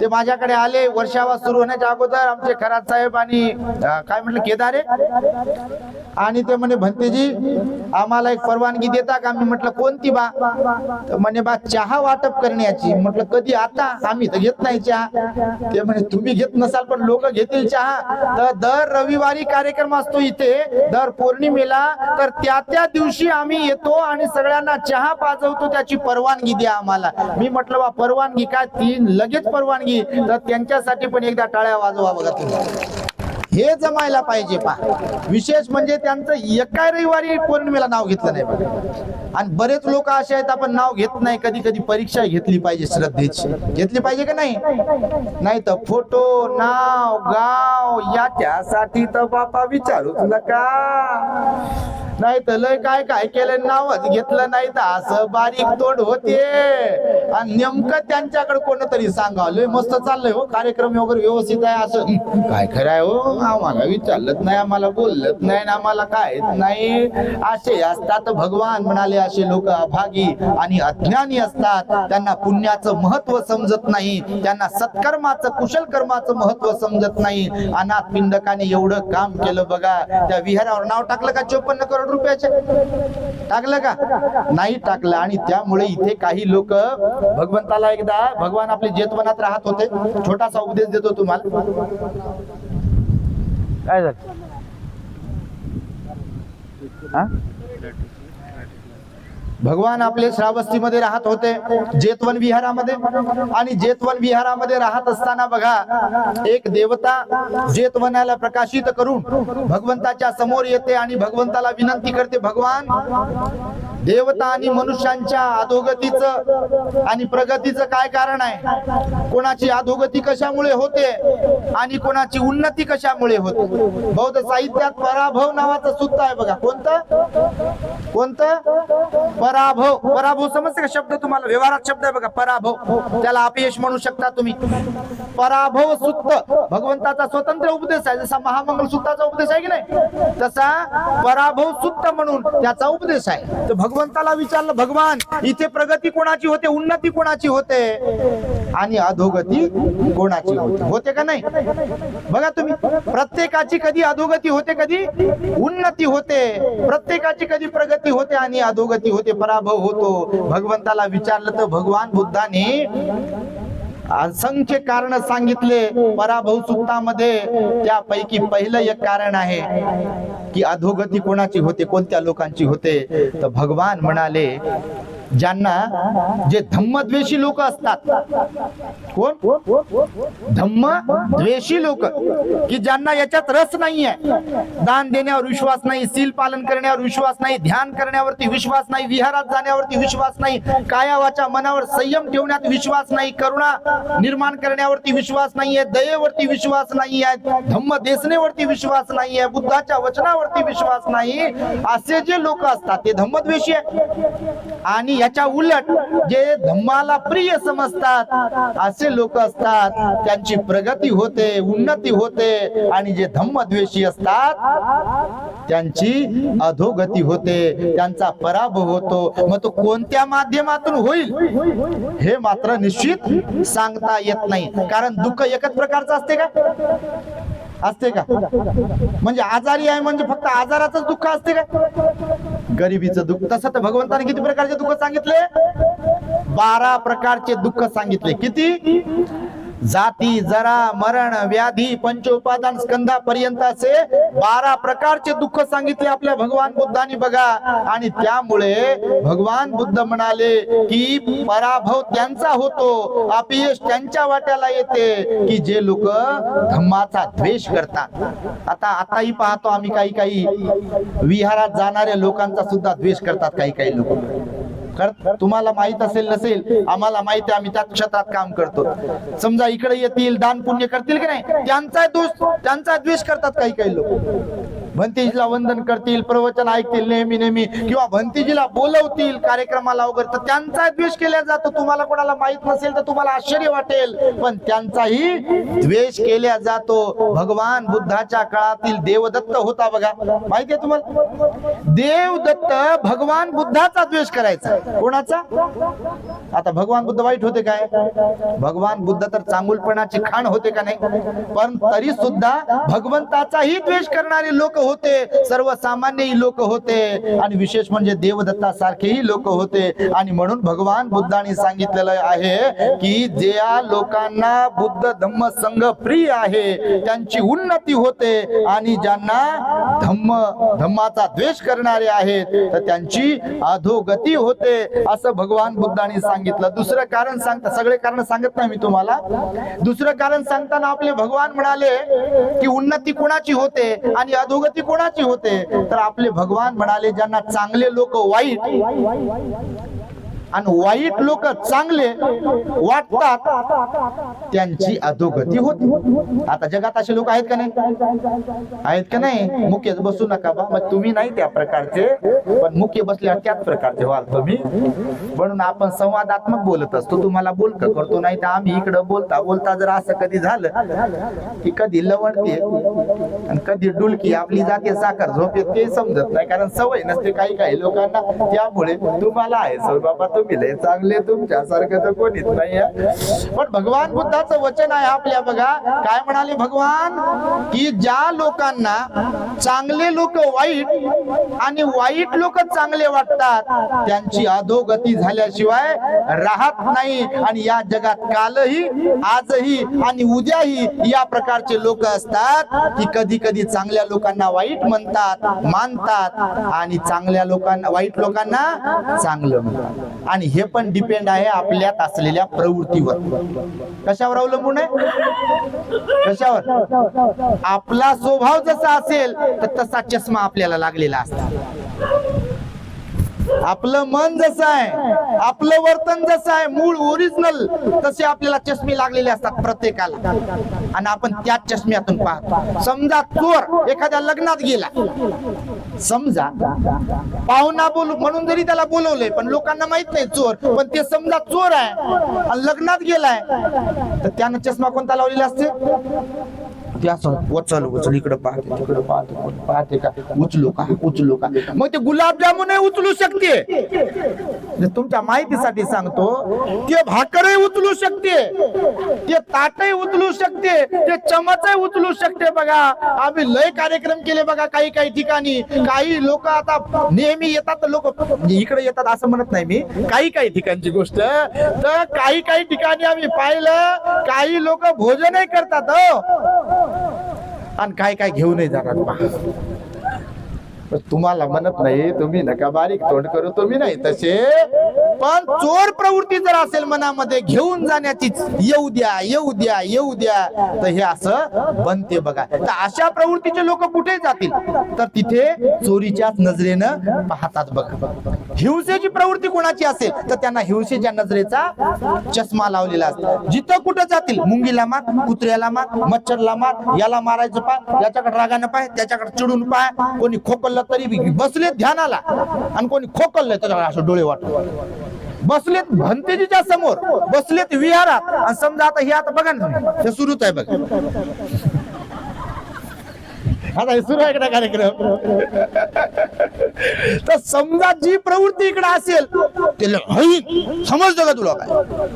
ते माझ्याकडे आले. वर्षावा सुरू होण्याच्या अगोदर आमचे खरात साहेब आणि काय म्हटलं केदारे, आणि ते म्हणे भंतेजी आम्हाला एक परवानगी देता का? मी म्हटलं कोणती बा? तर म्हणे बा चहा वाटप करण्याची. म्हटलं कधी? आता? आम्ही तर घेत नाही चहा. ते म्हणे तुम्ही घेत नसाल पण लोक घेतील चहा. तर दर रविवारी कार्यक्रम असतो इथे दर पौर्णिमेला, तर त्या दिवशी आम्ही येतो आणि सगळ्यांना चहा पाजवतो. त्याची परवानगी द्या आम्हाला. मी म्हटलं बा परवानगी काय? ती लगेच परवानगी. तर त्यांच्यासाठी पण एकदा टाळ्या वाजवा बघा तुम्ही. हे जमायला पाहिजे पा. विशेष म्हणजे त्यांचं एका रविवारी पौर्णिमेला नाव घेतलं नाही बघा. आणि बरेच लोक असे आहेत आपण नाव घेत नाही. कधी कधी परीक्षा घेतली पाहिजे, श्रद्धेची घेतली पाहिजे का नाही? नाही तर फोटो, नाव, गाव याच्यासाठी तर बापा विचारूच नका. नाही तर लय काय काय केलं, नावच घेतलं नाही तर असं बारीक तोड होते. आणि नेमकं त्यांच्याकडे कोणतरी सांगा लय मस्त चाललंय हो कार्यक्रम वगैरे व्यवस्थित आहे, असं काय खरं आहे हो? आम्हाला विचारलंच नाही, आम्हाला बोललंच नाही, आम्हाला काय नाही. असे असतात भगवान म्हणाले. असे लोक अभागी आणि अज्ञानी असतात. त्यांना पुण्याचं महत्व समजत नाही, त्यांना सत्कर्माचं कुशल कर्माचं महत्व समजत नाही. अनाथ पिंडकाने एवढं काम केलं बघा. त्या विहारावर नाव टाकलं का 54 करोड रुपयाचे? टाकलं का? नाही टाकलं. आणि त्यामुळे इथे काही लोक भगवंताला एकदा भगवान आपले जेतवनात राहत होते. छोटासा उपदेश देतो तुम्हाला. काय झालं? भगवान आपले श्रावस्तीमध्ये राहत होते जेतवन विहारामध्ये. आणि जेतवन विहारामध्ये राहत असताना बघा एक देवता जेतवनाला प्रकाशित करून भगवंताच्या समोर येते आणि भगवंताला विनंती करते, भगवान देवता आणि मनुष्यांच्या अधोगतीचं आणि प्रगतीचं काय कारण आहे? कोणाची अधोगती कशामुळे होते आणि कोणाची उन्नती कशामुळे होते? बौद्ध साहित्यात पराभव नावाचं सूत्र आहे बघा. कोणतं? पराभव. पराभव समजते का शब्द तुम्हाला? व्यवहारात शब्द आहे बघा पराभव. त्याला अपयश म्हणू शकता तुम्ही. पराभव सूत्र भगवंताचा स्वतंत्र उपदेश आहे. जसा महामंगल सूत्राचा उपदेश आहे की नाही, तसा पराभव सूत्र म्हणून त्याचा उपदेश आहे. तर भगवंताला विचारलं, भगवान इथे प्रगती कोणाची होते, उन्नती कोणाची होते आणि अधोगती कोणाची होते? होते का नाही? बघा तुम्ही, प्रत्येकाची कधी अधोगती होते, कधी उन्नती होते. प्रत्येकाची कधी प्रगती होते आणि अधोगती होते, पराभव होतो. भगवंताला विचारलं तर भगवान बुद्धाने असंख्य कारण सांगितले पराभव सूत्रामध्ये. त्यापैकी पहिलं एक कारण आहे की अधोगती कोणाची होते, कोणत्या लोकांची होते. तर भगवान म्हणाले ज्यांना जे धम्मद्वेषी लोक असतात. कोण? धम्मद्वेषी लोक, की ज्यांना याच्यात रस नाहीये. दान देण्यावर विश्वास नाही, सील पालन करण्यावर विश्वास नाही, ध्यान करण्यावरती विश्वास नाही, विहारात जाण्यावरती विश्वास नाही, काया वाचा मनावर संयम ठेवण्यात विश्वास नाही, करुणा निर्माण करण्यावरती विश्वास नाहीये, दयेवरती विश्वास नाहीये, धम्म देसनेवरती विश्वास नाहीये, बुद्धाच्या वचनावरती विश्वास नाही. असे जे लोक असतात ते धम्मद्वेषी आहे. आणि याच्या उलट जे धम्माला प्रिय समजतात असे लोक असतात, त्यांची प्रगती होते, उन्नती होते. आणि जे धम्मद्वेषी असतात त्यांची अधोगती होते, त्यांचा पराभव होतो. मग तो कोणत्या माध्यमातून होईल हे मात्र निश्चित सांगता येत नाही. कारण दुःख एकच प्रकारचं असते का? असते का? म्हणजे आजारी आहे म्हणजे फक्त आजाराचं दुःख असते का? गरिबीचं दुःख. तसं तर भगवंताने किती प्रकारचे दुःख सांगितले? 12 प्रकारचे दुःख सांगितले. किती? जाती, जरा, मरण, व्याधी, पंचोपादान स्कंधापर्यंत असे 12 प्रकारचे दुःख सांगितले आपल्या भगवान बुद्धांनी बघा. आणि त्यामुळे भगवान बुद्ध म्हणाले की पराभव त्यांचा होतो, अपयश त्यांच्या वाट्याला येते की जे लोक धम्माचा द्वेष करतात. आताही पाहतो आम्ही काही विहारात जाणाऱ्या लोकांचा सुद्धा द्वेष करतात काही लोक. तुम्हाला माहित असेल नसेल, आम्हाला माहिती आहे, आम्ही त्या क्षेत्रात काम करतो. समजा इकडे येतील, दान पुण्य करतील की नाही, त्यांचा द्वेष करतात काही लोक. भंतीजीला वंदन करतील, प्रवचन ऐकतील नेहमी नेहमी, किंवा भंतीजीला बोलवतील कार्यक्रमाला वगैरे, तर त्यांचा द्वेष केला जातो. तुम्हाला कोणाला माहित नसेल तर तुम्हाला आश्चर्य वाटेल, पण त्यांचाही द्वेष केला जातो. भगवान बुद्धाच्या काळातील देवदत्त होता बघा, माहितीये तुम्हाला? देवदत्त भगवान बुद्धाचा द्वेष करायचा. कोणाचा? आता भगवान बुद्ध वाईट होते काय? भगवान बुद्ध तर चांगुलपणाचे खाण होते का नाही? पण तरी सुद्धा भगवंताचाही द्वेष करणारे लोक होते, सर्वसामान्यही लोक होते, आणि विशेष म्हणजे देवदत्तासारखेही लोक होते. आणि म्हणून भगवान बुद्धांनी सांगितलेलं आहे की ज्या लोकांना बुद्ध धम्म संघ प्रिय आहे त्यांची उन्नती होते, आणि ज्यांना धम्माचा द्वेष करणारे आहेत तर त्यांची अधोगती होते, असं भगवान बुद्धांनी सांगितलं. दुसरं कारण सांगता, सगळे कारण सांगत नाही मी तुम्हाला, दुसरं कारण सांगताना आपले भगवान म्हणाले की उन्नती कोणाची होते आणि अधोगती कोणाची होते, तर आपले भगवान म्हणाले ज्यांना चांगले लोक वाईट आणि वाईट लोक चांगले वाटतात त्यांची अधोगती होते. आता जगात असे लोक आहेत का नाही? आहेत का नाही? मुख्यच बसू नका बा, मग तुम्ही नाही त्या प्रकारचे, पण मुख्य बसल्यावर त्याच प्रकारचे व्हाल तुम्ही. म्हणून आपण संवादात्मक बोलत असतो, तुम्हाला बोलक करतो, नाही तर आम्ही इकडं बोलता बोलता जर असं कधी झालं की कधी लवणते आणि कधी डुलकी आपली जाते साखर झोपे, ते समजत नाही, कारण सवय नसते काही काही लोकांना. त्यामुळे तुम्हाला आहे सर बाबा, तुम्ही लय चांगले, तुमच्यासारखं तर कोणीच नाही. पण भगवान बुद्धाचं वचन आहे आपल्या, बघा काय म्हणाले भगवान, की ज्या लोकांना चांगले लोक वाईट आणि वाईट लोक चांगले वाटतात त्यांची अधोगती झाल्याशिवाय राहत नाही. आणि या जगात कालही, आजही आणि उद्याही या प्रकारचे लोक असतात की कधी कधी चांगल्या लोकांना वाईट म्हणतात, मानतात, आणि चांगल्या लोकांना, वाईट लोकांना चांगलं म्हणतात. आणि हे पण डिपेंड आहे आपल्यात असलेल्या प्रवृत्तीवर. कशावर अवलंबून आहे? कशावर? आपला स्वभाव जसा असेल तर तसा चष्मा आपल्याला लागलेला असतो. आपलं मन जसं आहे, आपलं वर्तन जसं आहे, मूळ ओरिजिनल, तसे आपल्याला चष्मे लागलेले असतात प्रत्येकाला, आणि आपण त्याच चष्म्यातून पाहतो. समजा चोर एखाद्या लग्नात गेला, समजा पाहुणा बोलू म्हणून जरी त्याला बोलवलंय, पण लोकांना माहित नाही चोर, पण ते समजा चोर आहे आणि लग्नात गेलाय, तर त्यानं चष्मा कोणता लावलेला असते? उचल इकडे पाहते, तिकडे पाहते का, उचलू का? मग ते गुलाबजामुन उचलू शकते, तुमच्या माहितीसाठी सांगतो, ते भाकरही उचलू शकते, ते ताटही उचलू शकते, ते चमचही उचलू शकते. बघा आम्ही लय कार्यक्रम केले बघा काही काही ठिकाणी. काही लोक आता नेहमी येतात, लोक इकडे येतात असं म्हणत नाही मी, काही काही ठिकाणची गोष्ट, तर काही काही ठिकाणी आम्ही पाहिलं काही लोक भोजनही करतात आणि काय काय घेऊनही जातात. तुम्हाला म्हणत नाही, तुम्ही नका बारीक तोंड करू, तुम्ही नाही तसे, पण चोर प्रवृत्ती जर असेल मनामध्ये, घेऊन जाण्याची, येऊ द्या, तर हे असं बनते बघा. तर अशा प्रवृत्तीचे लोक कुठे जातील? तर तिथे चोरीच्याच नजरेनं पाहतात बघा. हिंसेची प्रवृत्ती कोणाची असेल तर त्यांना हिंसेच्या नजरेचा चष्मा लावलेला असतो. जिथं कुठं जातील, मुंगीला मार, कुत्र्याला मार, मच्छरला मार, याला मारायचं पाय, याच्याकडे रागानं पाय, त्याच्याकडे चिडून पाय, कोणी खोकल तरी बसलेत ध्यानाला, आणि कोणी खोकलले त्याच्याकडे असं डोळे वाटून बसलेत, भंतेजीच्या समोर बसलेत विहारात, आणि समजा आता हे आता बघा ना, हे सुरूच आहे बघा, आता हे सुरू आहे का कार्यक्रम. तर समजा जी प्रवृत्ती इकडे असेल, ते समजलं का तुला काय,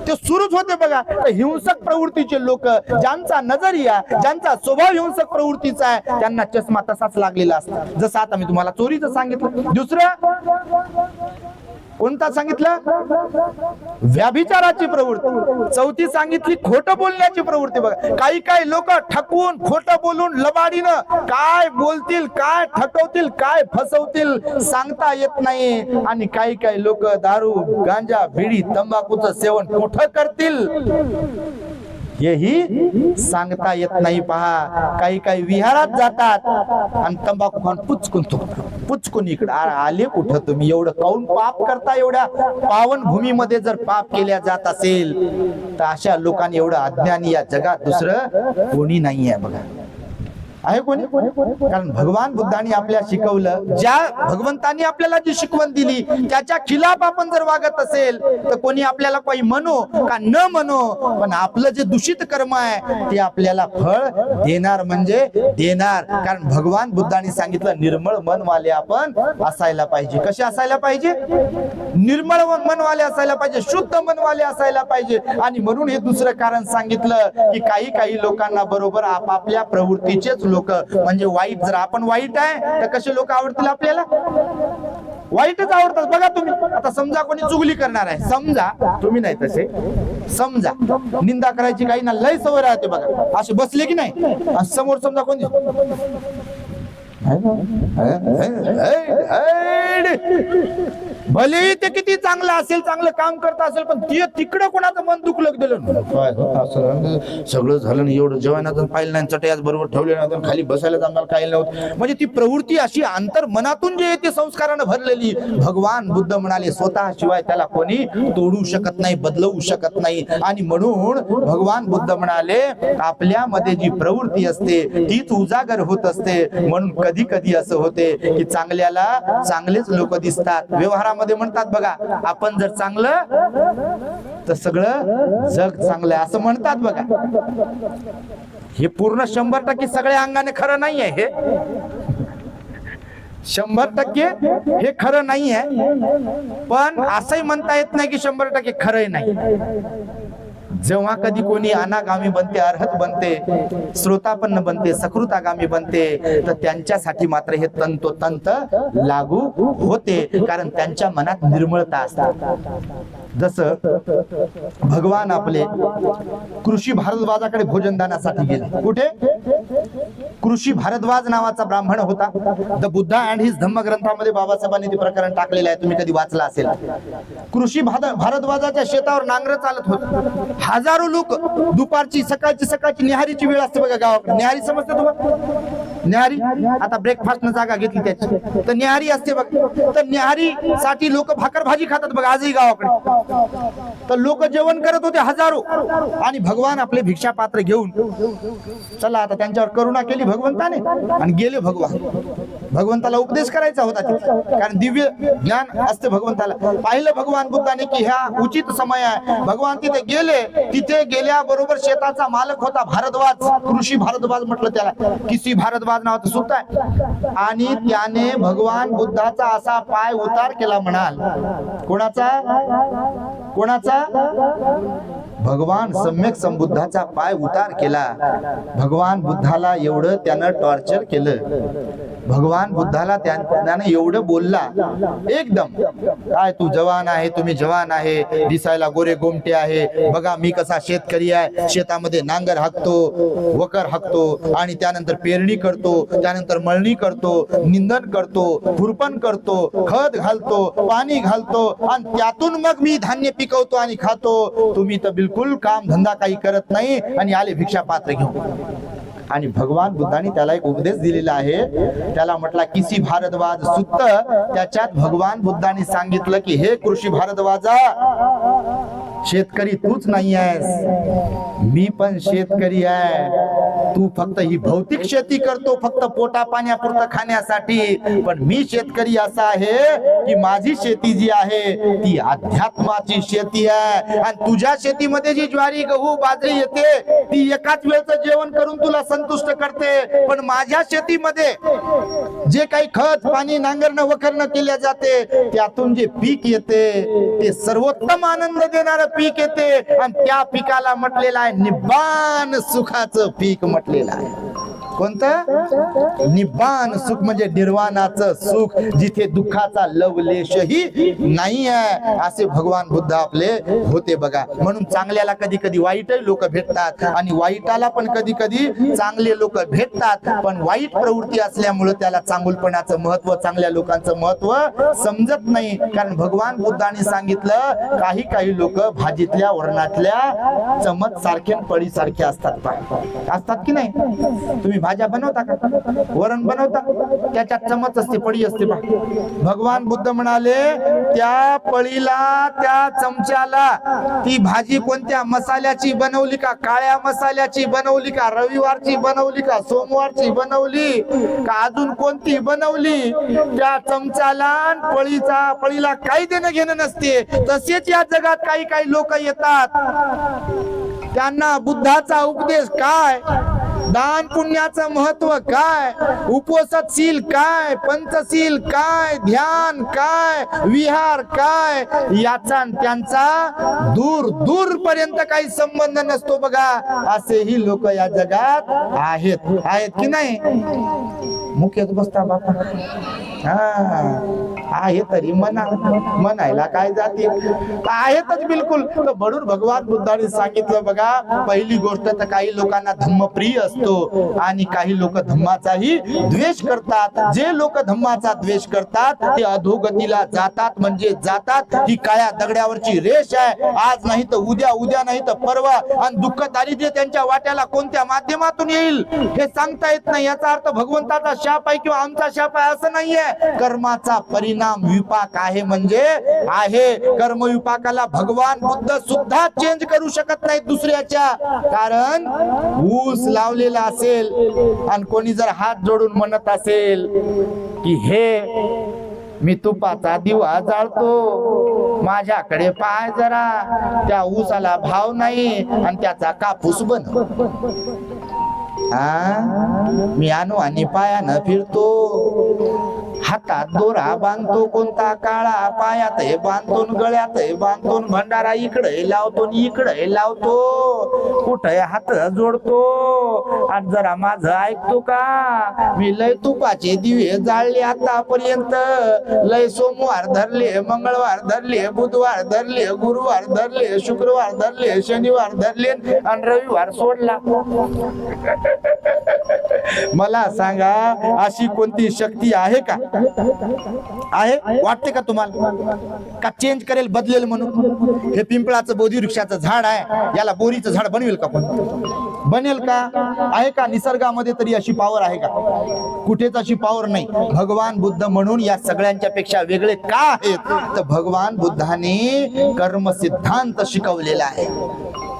ते सुरूच होते बघा. तर हिंसक प्रवृत्तीचे लोक, ज्यांचा नजरिया, ज्यांचा स्वभाव हिंसक प्रवृत्तीचा आहे, त्यांना चष्मा तसाच लागलेला असतो. जसं आता मी तुम्हाला चोरीचं सांगितलं. दुसरं कोणता सांगितलं? व्याभिचाराची प्रवृत्ती. चौथी सांगितली खोटं बोलण्याची प्रवृत्ती. बघा काही काही लोक ठकवून, खोटं बोलून, लबाडीनं काय बोलतील, काय ठकवतील, काय फसवतील सांगता येत नाही. आणि काही काही लोक दारू, गांजा, बिडी, तंबाखूचं सेवन कुठं करतील हेही सांगता येत नाही. पहा काही काही विहारात जातात आणि तंबाखू खाऊन पुचकून इकडे आले कुठं तुम्ही? एवढं काऊन पाप करता? एवढ्या पावन भूमीमध्ये जर पाप केल्या जात असेल तर अशा लोकांनी एवढं अज्ञानी या जगात दुसरं कोणी नाही आहे बघा. आहे कोणी? कारण भगवान बुद्धांनी आपल्याला शिकवलं, ज्या भगवंतांनी आपल्याला जी शिकवण दिली त्याच्या खिलाफ आपण जर वागत असेल तर कोणी आपल्याला काही म्हणो का न म्हणो, पण आपलं जे दूषित कर्म आहे ते आपल्याला फळ देणार म्हणजे देणार. कारण भगवान बुद्धांनी सांगितलं निर्मळ मनवाले आपण असायला पाहिजे. कसे असायला पाहिजे? निर्मळ मनवाले असायला पाहिजे, शुद्ध मनवाले असायला पाहिजे. आणि म्हणून हे दुसरं कारण सांगितलं की काही लोकांना बरोबर आपापल्या प्रवृत्तीचेच लोक म्हणजे वाईट, जर आपण वाईट आहे तर कसे लोक आवडतील आपल्याला? वाईटच आवडतात. बघा तुम्ही आता समजा कोणी चुगली करणार आहे, समजा तुम्ही नाही तसे, समजा निंदा करायची काही ना लय सवय राहते बघा, असे बसले की नाही समोर समजा कोणी भले ते किती चांगलं असेल, चांगलं काम करत असेल, पण ते तिकडं कोणाचं मन दुखलं दिलं सगळं झालं नाही, एवढं जेवणाचं पाहिलं नाही, चटयाच बरोबर ठेवले नव्हतं, खाली बसायला आम्हाला काही नव्हतं. म्हणजे ती प्रवृत्ती अशी अंतर मनातून जे येते संस्कारानं भरलेली. भगवान बुद्ध म्हणाले स्वतः शिवाय त्याला कोणी तोडू शकत नाही, बदलवू शकत नाही. आणि म्हणून भगवान बुद्ध म्हणाले आपल्यामध्ये जी प्रवृत्ती असते तीच उजागर होत असते. म्हणून कधी कधी असं होते की चांगल्याला चांगलेच लोक दिसतात. व्यवहारामध्ये म्हणतात बघा, आपण जर चांगलं तर सगळं जग चांगलं आहे असं म्हणतात बघा. हे पूर्ण 100% सगळ्या अंगाने खरं नाही आहे. हे 100% हे खरं नाही आहे, पण असंही म्हणता येत नाही की 100% खरं नाही. जेव्हा कधी कोणी अनागामी बनते, अर्हत बनते, श्रोतापन्न बनते, सकृतागामी बनते, तर त्यांच्यासाठी मात्र हे तंतोतंत लागू होते. कारण त्यांच्या मनात निर्मळता असते. जसं भगवान आपले कृषी भारद्वाजाकडे भोजनदानासाठी गेले. कुठे? कृषी भारद्वाज नावाचा ब्राह्मण होता. द बुद्धा अँड हिज धम्म ग्रंथामध्ये बाबासाहेबांनी ते प्रकरण टाकलेलं आहे, तुम्ही कधी वाचलं असेल. कृषी भारद्वाजाच्या शेतावर नांगर चालत होते. हजारो लोक दुपारची सकाळची न्याहारीची वेळ असते बघा गावाकडे. न्याहारी समजते तुम्हाला? न्याहारी आता ब्रेकफास्ट न जागा घेतली त्याची तर न्याहारी असते बघ. तर न्याहारी साठी लोक भाकर भाजी खातात बघा आजही गावाकडे. तर लोक जेवण करत होते हजारो, आणि भगवान आपले भिक्षा पात्र घेऊन, चला आता त्यांच्यावर करुणा केली भगवंताने आणि गेले. भगवंताला उपदेश करायचा होता, कारण दिव्य ज्ञान असते भगवंताला. पाहिलं भगवान बुद्धाने की ह्या उचित समय आहे. भगवान तिथे गेले. तिथे गेल्याबरोबर शेताचा मालक होता भारद्वाज, कृषी भारद्वाज म्हटलं त्याला, किसी भारद्वाज नावाचं सुद्धा आहे. आणि त्याने भगवान बुद्धाचा असा पाय उतार केला म्हणाल. कोणाचा? भगवान सम्यक संबुद्धाचा पाय उतार केला. भगवान बुद्धाला एवढं त्यानं टॉर्चर केलं. भगवान बुद्धाला त्याने एवढं बोलला एकदम, काय तू जवान आहे, तुम्ही जवान आहे, दिसायला गोरे गोमटे आहे, बघा मी कसा शेतकरी आहे, शेतामध्ये नांगर हाकतो, वकर हाकतो, आणि त्यानंतर पेरणी करतो, त्यानंतर मळणी करतो, निंदन करतो, खुरपण करतो, खत घालतो, पाणी घालतो, आणि त्यातून मग मी धान्य पिकवतो आणि खातो. तुम्ही तर बिलकुल काम धंदा काही करत नाही आणि आले भिक्षा पात्र घेऊन. आणि भगवान बुद्धांनी त्याला एक उपदेश दिलेला आहे. त्याला म्हटला किसी भारद्वाज सुत्त. त्याच्यात भगवान बुद्धांनी सांगितलं की हे कृषी भारद्वाजा, शेतकरी तूच नाही आहेस, मी पण शेतकरी आहे. तू फक्त ही भौतिक शेती करतो, फक्त पोटा पाण्यापुरतं खाण्यासाठी, पण मी शेतकरी असा आहे की माझी शेती जी आहे ती अध्यात्माची शेती आहे. आणि तुझ्या शेतीमध्ये जी ज्वारी, गहू, बाजरी येते ती एकाच वेळचं जेवण करून तुला संतुष्ट करते, पण माझ्या शेतीमध्ये जे काही खत पाणी नांगरणं वखरणं केल्या जाते त्यातून जे पीक येते ते सर्वोत्तम आनंद देणारं पीक येते. आणि त्या पिकाला म्हटलेलं आहे निब्बान सुखाचं पीक म्हटलेलं आहे. कोणतं? निब्बान सुख, म्हणजे निर्वाणाचं सुख, जिथे दुःखाचा लवलेशही नाही आहे, असे भगवान बुद्ध आपले होते बघा. म्हणून चांगल्याला कधी कधी वाईटही लोक भेटतात आणि वाईटाला पण कधी कधी चांगले लोक भेटतात. पण वाईट प्रवृत्ती असल्यामुळे त्याला चांगुलपणाचं महत्व, चांगल्या लोकांचं महत्व समजत नाही. कारण भगवान बुद्धांनी सांगितलं काही लोक भाजीतल्या वर्णातल्या चमच सारखे पडी सारखे असतात की नाही. तुम्ही भाज्या बनवता का? वरण बनवता? त्याच्यात चमच असते, पळी असते बा. भगवान बुद्ध म्हणाले त्या पळीला, त्या चमच्याला ती भाजी कोणत्या मसाल्याची बनवली का? काळ्या मसाल्याची बनवली का? रविवारची बनवली का? सोमवारची बनवली का? अजून कोणती बनवली? त्या चमच्याला पळीला काही देणं घेणं नसते. तसेच या जगात काही काही लोक येतात, त्यांना बुद्धाचा उपदेश काय, दान पुण्याचं महत्व काय, उपवसशील काय, पंचशील काय, ध्यान काय, विहार काय, याचा त्यांचा दूर दूर पर्यंत काही संबंध नसतो बघा. असेही लोक या जगात आहेत की नाही? मुख्यच बसता बापा. आहे तरी म्हणायला काय जाते, आहेतच बिलकुल. तर म्हणून भगवान बुद्धाने सांगितलं बघा, पहिली गोष्ट तर काही लोकांना धम्मप्रिय असतो आणि काही लोक धम्माचाही द्वेष करतात. जे लोक धम्माचा द्वेष करतात ते अधोगतीला जातात, म्हणजे जातात. ही काळ्या दगड्यावरची रेष आहे. आज नाही तर उद्या, उद्या नाही तर परवा. आणि दुःख दारिद्र्य त्यांच्या वाट्याला कोणत्या माध्यमातून येईल हे सांगता येत नाही. याचा अर्थ भगवंताचा शाप आहे किंवा आमचा शाप आहे असं नाहीये. कर्माचा परिणाम विपाक आहे म्हणजे आहे. कर्म विपाकाला भगवान बुद्ध सुद्धा चेंज करू शकत नाही दुसऱ्याच्या. कारण ऊस लावलेला असेल आणि कोणी जर हात जोडून म्हणत असेल की हे मी तुपाचा दिवा जाळतो, माझ्याकडे पाय जरा, त्या ऊसाला भाव नाही आणि त्याचा कापूस बनव. मी आणू आणि पायानं फिरतो, हातात दोरा बांधतो कोणता काळा, पायात हे बांधतो, गळ्यात हे बांधतो, भंडारा इकडे लावतो इकडे लावतो, कुठे हात जोडतो. आणि जरा माझं ऐकतो का? मी लय तुपाचे दिवे जाळले आतापर्यंत. लय सोमवार धरले, मंगळवार धरले, बुधवार धरले, गुरुवार धरले, शुक्रवार धरले, शनिवार धरले आणि रविवार सोडला. मला सांगा अशी कोणती शक्ती आहे का? आहे? वाटते का तुम्हाला का चेंज करेल, बदलेल म्हणून? हे पिंपळाचं बोधी वृक्षाचं झाड आहे, याला बोरीचं झाड बनवेल का? पण बनेल का? आहे का? निसर्गामध्ये तरी अशी पॉवर आहे का? कुठेच अशी पॉवर नाही. भगवान बुद्ध म्हणून या सगळ्यांच्या पेक्षा वेगळे का आहेत? तर भगवान बुद्धाने कर्म सिद्धांत शिकवलेला आहे.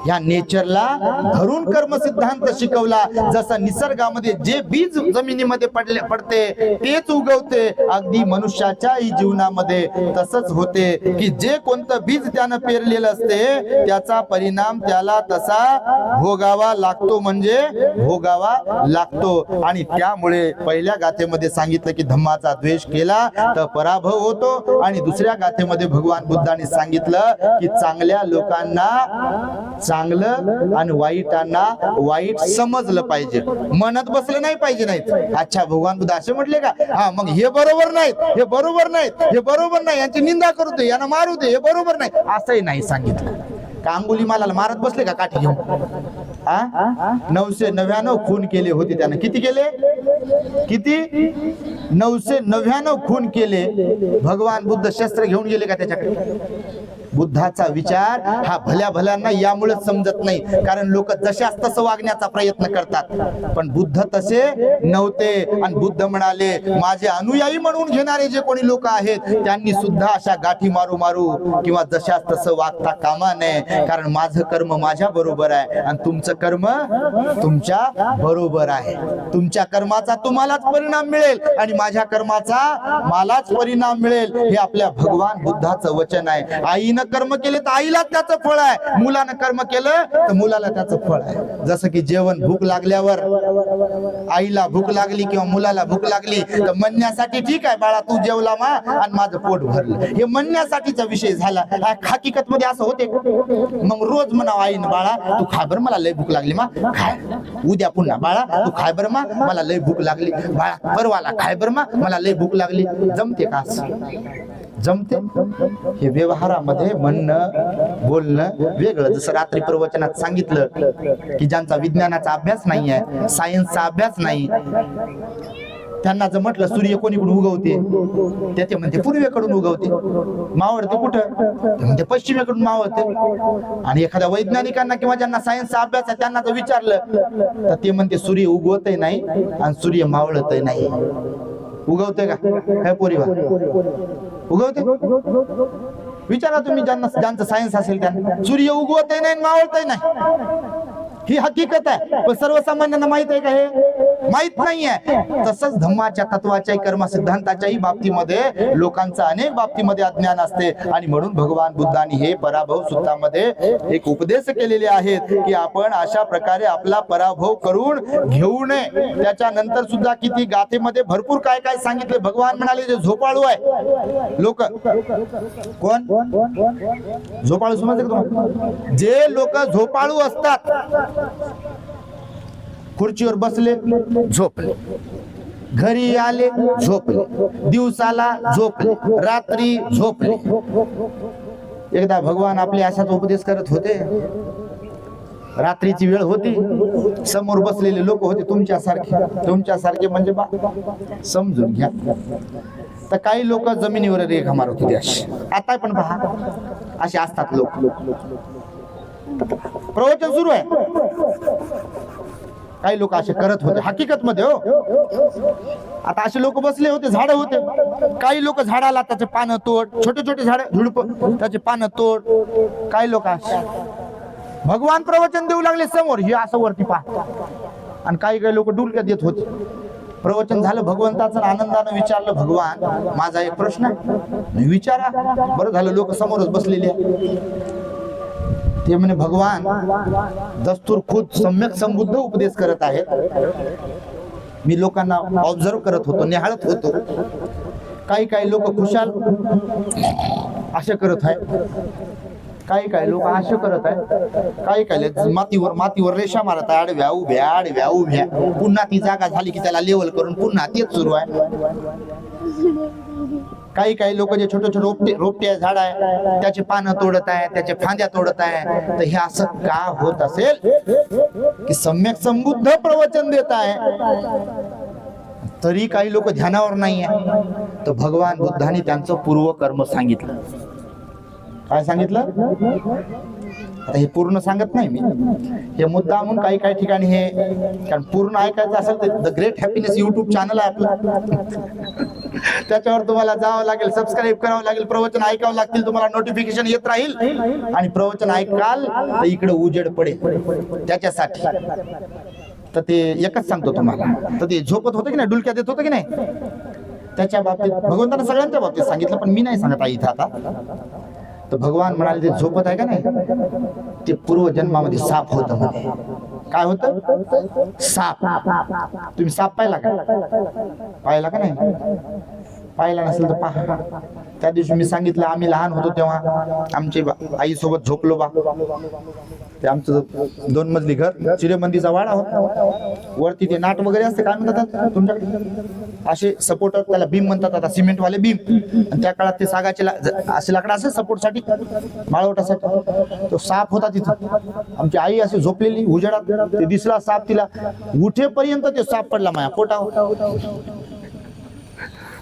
या नेचरला धरून कर्म सिद्धांत शिकवला. जसं निसर्गामध्ये जे बीज जमिनीमध्ये पडते तेच उगवते, अगदी मनुष्याच्याही जीवनामध्ये तसंच होते की जे कोणतं बीज त्यानं पेरलेलं असते त्याचा परिणाम त्याला तसा भोगावा लागतो, म्हणजे भोगावा लागतो. आणि त्यामुळे पहिल्या गाथेमध्ये सांगितलं की धम्माचा द्वेष केला तर पराभव होतो, आणि दुसऱ्या गाथेमध्ये भगवान बुद्धाने सांगितलं की चांगल्या लोकांना चांगलं आणि वाईटांना वाईट समजलं पाहिजे, म्हणत बसलं नाही पाहिजे. नाहीत अच्छा भगवान बुद्ध असे म्हटले का? हा मग हे बरोबर नाहीत, हे बरोबर नाहीत, हे बरोबर नाही, यांची निंदा करू दे, यांना मारू दे, हे बरोबर नाही असंही नाही सांगितलं. का अंगुलीमालाला मारत बसले का काठी घेऊन? 999 खून केले होते त्यानं. किती केले? किती? 999 खून केले. भगवान बुद्ध शस्त्र घेऊन गेले का त्याच्याकडे? बुद्धाचा विचार हा भल्या भल्यांना यामुळे समजत नाही, कारण लोक जशाच तसं वागण्याचा प्रयत्न करतात, पण बुद्ध तसे नव्हते. आणि बुद्ध म्हणाले माझे अनुयायी म्हणून घेणारे जे कोणी लोक आहेत त्यांनी सुद्धा अशा गाठी मारू मारू किंवा जशाच तसं वागता कामा नये, कारण माझं कर्म माझ्या बरोबर आहे आणि तुमचं कर्म तुमच्या बरोबर आहे. तुमच्या कर्माचा तुम्हालाच परिणाम मिळेल आणि माझ्या कर्माचा मलाच परिणाम मिळेल, हे आपल्या भगवान बुद्धाचं वचन आहे. आईनं कर्म केले तर आईला त्याचं फळ आहे, मुलानं कर्म केलं तर मुलाला त्याचं फळ आहे. जसं की जेवण भूक लागल्यावर आईला भूक लागली किंवा मुलाला भूक लागली तर म्हणण्यासाठी ठीक आहे बाळा तू जेवला मा आणि माझं पोट भरलं, हे म्हणण्यासाठीचा विषय झाला. हकीकत मध्ये असं होते? मग रोज म्हणावं आईन बाळा तू खाय बरं मला लय भूक लागली मा, खाय. उद्या पुन्हा बाळा तू खाय बरं मा मला लय भूक लागली, बाळा परवाला खाय बरं मा मला लय भूक लागली. जमते का? जमते? हे व्यवहारामध्ये म्हणणं बोलणं वेगळं. जसं रात्री प्रवचनात सांगितलं की ज्यांचा विज्ञानाचा अभ्यास नाही आहे, सायन्सचा अभ्यास नाही, त्यांना जर म्हटलं सूर्य कोणीकडून उगवते, त्याचे म्हणते पूर्वेकडून उगवते. मावळते कुठं? ते म्हणते पश्चिमेकडून मावळते. आणि एखाद्या वैज्ञानिकांना किंवा ज्यांना सायन्सचा अभ्यास आहे त्यांना जर विचारलं तर ते म्हणते सूर्य उगवतही नाही आणि सूर्य मावळतही नाही. उगवते का काय पोरीवा? उगवते? विचारा तुम्ही ज्यांचं सायन्स असेल त्यांना. सूर्य उगवतही नाही मावळतही नाही, ही हकीकत आहे. पण सर्वसामान्यांना माहित आहे का? हे माहित नाहीये. तसंच धम्माच्या तत्वाच्या कर्म सिद्धांताच्याही बाबतीमध्ये लोकांचं अनेक बाबतीमध्ये अज्ञान असते. आणि म्हणून भगवान बुद्धांनी हे पराभव सूत्रामध्ये एक उपदेश केलेले आहेत की आपण अशा प्रकारे आपला पराभव करून घेऊ नये. त्याच्यानंतर सुद्धा किती गाथेमध्ये भरपूर काय काय सांगितले. भगवान म्हणाले जे झोपाळू आहे लोक, कोण झोपाळू समजले का तुम्हाला? जे लोक झोपाळू असतात, खुर्चीवर बसले झोपले, घरी आले झोपले, दिवसाला झोपले, रात्री झोपले. एकदा भगवान आपले असाच उपदेश करत होते. रात्रीची वेळ होती, समोर बसलेले लोक होते तुमच्यासारखे म्हणजे समजून घ्या. तर काही लोक जमिनीवर रेखा मारत होते अशी. आता पण पहा असे असतात लोक. प्रवचन सुरू आहे, काही लोक असे करत होते हकीकत मध्ये. हो, आता असे लोक बसले होते, झाड होते. काही लोक झाडाला त्याचे पानं तोड, छोटे छोटे झाड झुडप त्याचे पानं तोड. काही लोक भगवान प्रवचन देऊ लागले समोर, हे असं वरती पहा. आणि काही लोक डुलक्या देत होते. प्रवचन झालं, भगवंताचं आनंदानं विचारलं, भगवान माझा एक प्रश्न आहे. विचारा. बरं झालं लोक समोरच बसलेले. ते म्हणे भगवान दस्तूर खुद सम्यक संबुद्ध उपदेश करत आहेत. मी लोकांना ऑब्झर्व करत होतो, निहाळत होतो. काही लोक खुशाल असे करत आहे, काही लोक असे करत आहे, काही मातीवर रेषा मारत आहे, आडव्या उभ्या. पुन्हा ती जागा झाली की त्याला लेवल करून पुन्हा तेच सुरू आहे. काही लोक जे छोटे छोटे रोपटे झाड आहे त्याचे पानं तोडत आहे, त्याचे फांद्या तोडत आहे. तर हे असं का होत असेल की सम्यक संबुद्ध प्रवचन देत आहे तरी काही लोक ध्यानावर नाही आहे. तर भगवान बुद्धांनी त्यांचं पूर्व कर्म सांगितलं. काय सांगितलं? आता हे पूर्ण सांगत नाही मी, हे मुद्दा म्हणून काही ठिकाणी हे, कारण पूर्ण ऐकायचं असेल तर the great happiness YouTube channel आहे आपलं, त्याच्यावर तुम्हाला जावं लागेल, सबस्क्राईब करावं लागेल, प्रवचन ऐकावं लागतील, तुम्हाला नोटिफिकेशन येत राहील आणि प्रवचन ऐकाल तर इकडे उजेड पडेल. त्याच्यासाठी तर ते एकच सांगतो तुम्हाला. तर ते झोपत होतं की नाही, डुलक्या देत होतं की नाही, त्याच्या बाबतीत भगवंतानं सगळ्यांच्या बाबतीत सांगितलं, पण मी नाही सांगत आहे इथं आता. तर भगवान म्हणाले ते झोपत आहे का नाही, ते पूर्वजन्मामध्ये साप होतं म्हणे. काय होतं? साप. तुम्ही साप पाहिला का नाही? पाहिला नसेल तर पहा. त्या दिवशी मी सांगितलं आम्ही लहान होतो तेव्हा आमची आई सोबत झोपलो बा. ते आमचं 2 मजली घर, चिरेबंदीचा वाडा होता. वरती ते नाट वगैरे असते, काय म्हणतात तुमच्याकडे, असे सपोर्टर, त्याला बीम म्हणतात आता, सिमेंट वाले बीम. आणि त्या काळात ते सागाचे असे लाकडं असे सपोर्ट साठी, माळवटासाठी. तो साप होता तिथं. आमची आई अशी झोपलेली उजेडात, ते दिसला साप, तिला उठेपर्यंत ते साप पडला माझ्या पोटावर.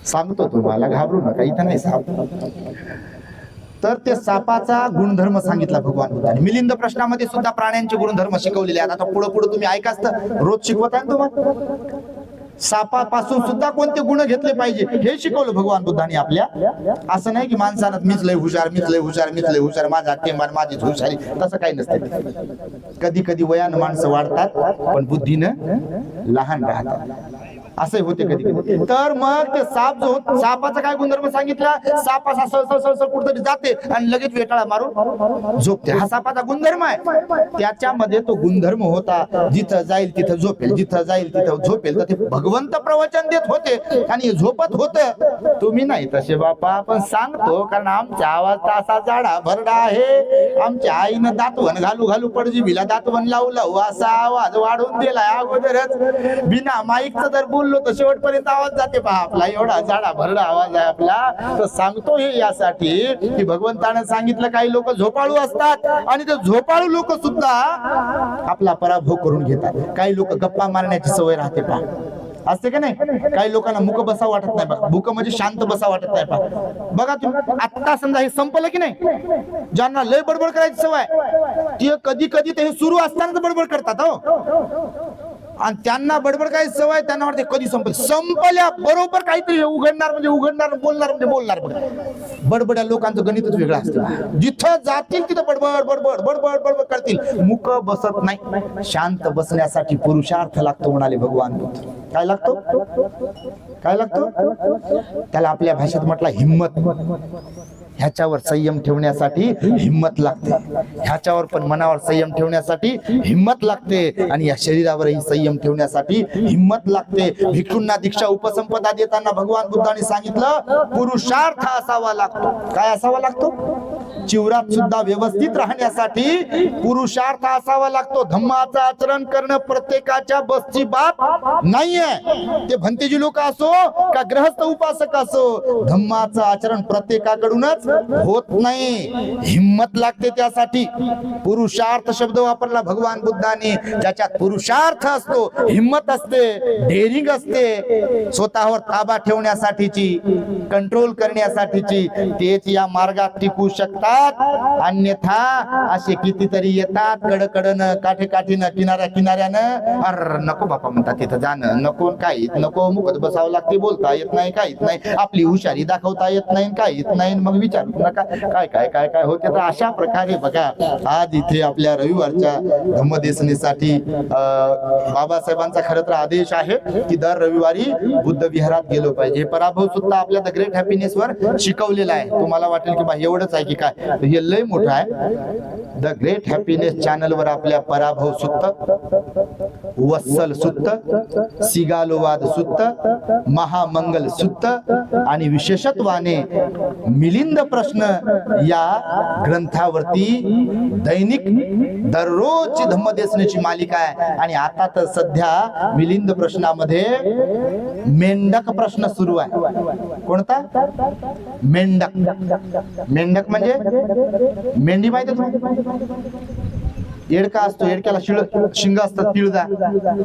सांगतो तुम्हाला, घाबरू नका, इथं नाही साप. तर ते सापाचा गुणधर्म सांगितला भगवान बुद्धांनी. मिलिंद प्रश्नामध्ये सुद्धा प्राण्यांचे गुणधर्म शिकवलेले आहेत. आता पुढे तुम्ही ऐकाच तर रोज शिकवत आहे तुम्हाला. सापापासून सुद्धा कोणते गुण घेतले पाहिजे हे शिकवलं भगवान बुद्धांनी आपल्या. असं नाही की माणसानं मीच लय हुशार, माझा टेंबार माझीच हुशारी, तसं काही नसतं. कधी कधी वयानं माणसं वाढतात पण बुद्धीनं लहान राहतात, असे होते कधी कधी. तर मग ते साप जो, सापाचा काय गुणधर्म सांगितला, साप असा सळसळ कुठतरी जाते आणि लगेच वेटाळा मारून झोपते, हा सापाचा गुणधर्म आहे. त्याच्यामध्ये तो गुणधर्म होता, जिथं जाईल तिथं झोपेल, जिथं जाईल तिथं झोपेल. तर ते भगवंत प्रवचन देत होते आणि झोपत होत. तुम्ही नाही तसे बापा, आपण सांगतो कारण आमचा आवाज असा जाडा भरडा आहे. आमच्या आईनं दातवण घालू पडजीबीला दातवण लावू असा आवाज वाढून दिलाय अगोदरच. बिना माईकचं जर बोललो तर शेवटपर्यंत आवाज जाते पहा आपला, एवढा जाडा भरडा आवाज आहे आपला. तर सांगतो हे यासाठी की भगवंतानं सांगितलं काही लोक झोपाळू असतात आणि ते झोपाळू लोक सुद्धा आपला पराभव करून घेतात. काही लोक गप्पा मारण्याची सवय राहते पहा, असते का नाही? काही लोकांना मुक बसा वाटत नाही बघा, मुक म्हणजे शांत बसा वाटत नाही बघा तुम्ही. आता समजा हे संपलं की नाही, ज्यांना लय बडबड करायची सवय ते कधी कधी ते सुरू असतानाच बडबड करतात हो. आणि त्यांना बडबड काय सवय, त्यांना वाटते कधी संपल, संपल्या बरोबर काहीतरी उघडणार म्हणजे उघडणार, बोलणार म्हणजे बोलणार. बडबड्या लोकांचं गणितच वेगळं असतं. जिथं जातील तिथं बडबड बडबड बडबड बडबड करतील, मुक बसत नाही. शांत बसण्यासाठी पुरुषार्थ लागतो म्हणाले भगवान बुद्ध. काय लागतो? काय लागतो? त्याला आपल्या भाषेत म्हटलं हिम्मत. ह्याच्यावर संयम ठेवण्यासाठी हिम्मत लागते, ह्याच्यावर पण मनावर संयम ठेवण्यासाठी हिम्मत लागते, आणि या शरीरावरही संयम ठेवण्यासाठी हिम्मत लागते. भिक्षूंना दीक्षा उपसंपदा देताना भगवान बुद्धाने सांगितलं पुरुषार्थ असावा लागतो. काय असावा लागतो? चिवरात सुद्धा व्यवस्थित राहण्यासाठी पुरुषार्थ असावा लागतो. धम्माचं आचरण करणं प्रत्येकाच्या बसची बात नाहीये. ते भंतेजी लोक असो का ग्रहस्थ उपासक असो, धम्माचं आचरण प्रत्येकाकडूनच होत नाही. हिम्मत लागते त्यासाठी. पुरुषार्थ शब्द वापरला भगवान बुद्धाने. ज्याच्यात पुरुषार्थ असतो, हिम्मत असते, डेअरिंग असते, स्वतःवर ताबा ठेवण्यासाठीची, कंट्रोल करण्यासाठीची, तेच या मार्गात टिकू शकतात. अन्यथा असे कितीतरी येतात कडकडनं, काठीनं, किनाऱ्यानं, अर नको बापा म्हणतात, तिथं जाणं नको, काहीच नको, मुकत बसावं लागते, बोलता येत नाही, काहीच नाही, आपली हुशारी दाखवता येत नाही, काहीच नाही. मग विचार नका काय काय काय काय होते. तर अशा प्रकारे बघा, आज इथे आपल्या रविवारच्या धम्मदेसनेसाठी बाबासाहेबांचा खरं तर आदेश आहे की दर रविवारी बुद्ध विहारात गेलो पाहिजे. हे पराभव सुद्धा आपल्या द ग्रेट हॅपीनेस वर शिकवलेला आहे. तुम्हाला वाटेल की बा एवढंच आहे की काय, हे लय मोठं आहे. द ग्रेट हॅपीनेस चॅनल वर आपल्या पराभव सुत्त, वत्सल सुत्त, सिगालोवाद सुत्त, महामंगल सुत्त आणि विशेषत्वाने मिलिंद प्रश्न या ग्रंथावरती दैनिक दररोजची धम्मदेसनेची मालिका आहे. आणि आता तर सध्या मिलिंद प्रश्नामध्ये मेंढक प्रश्न सुरू आहे. कोणता? मेंढक. मेंढक म्हणजे मेंढी माहिती आहे? येडका असतो, येडक्याला शिंग असतात, पिळजा,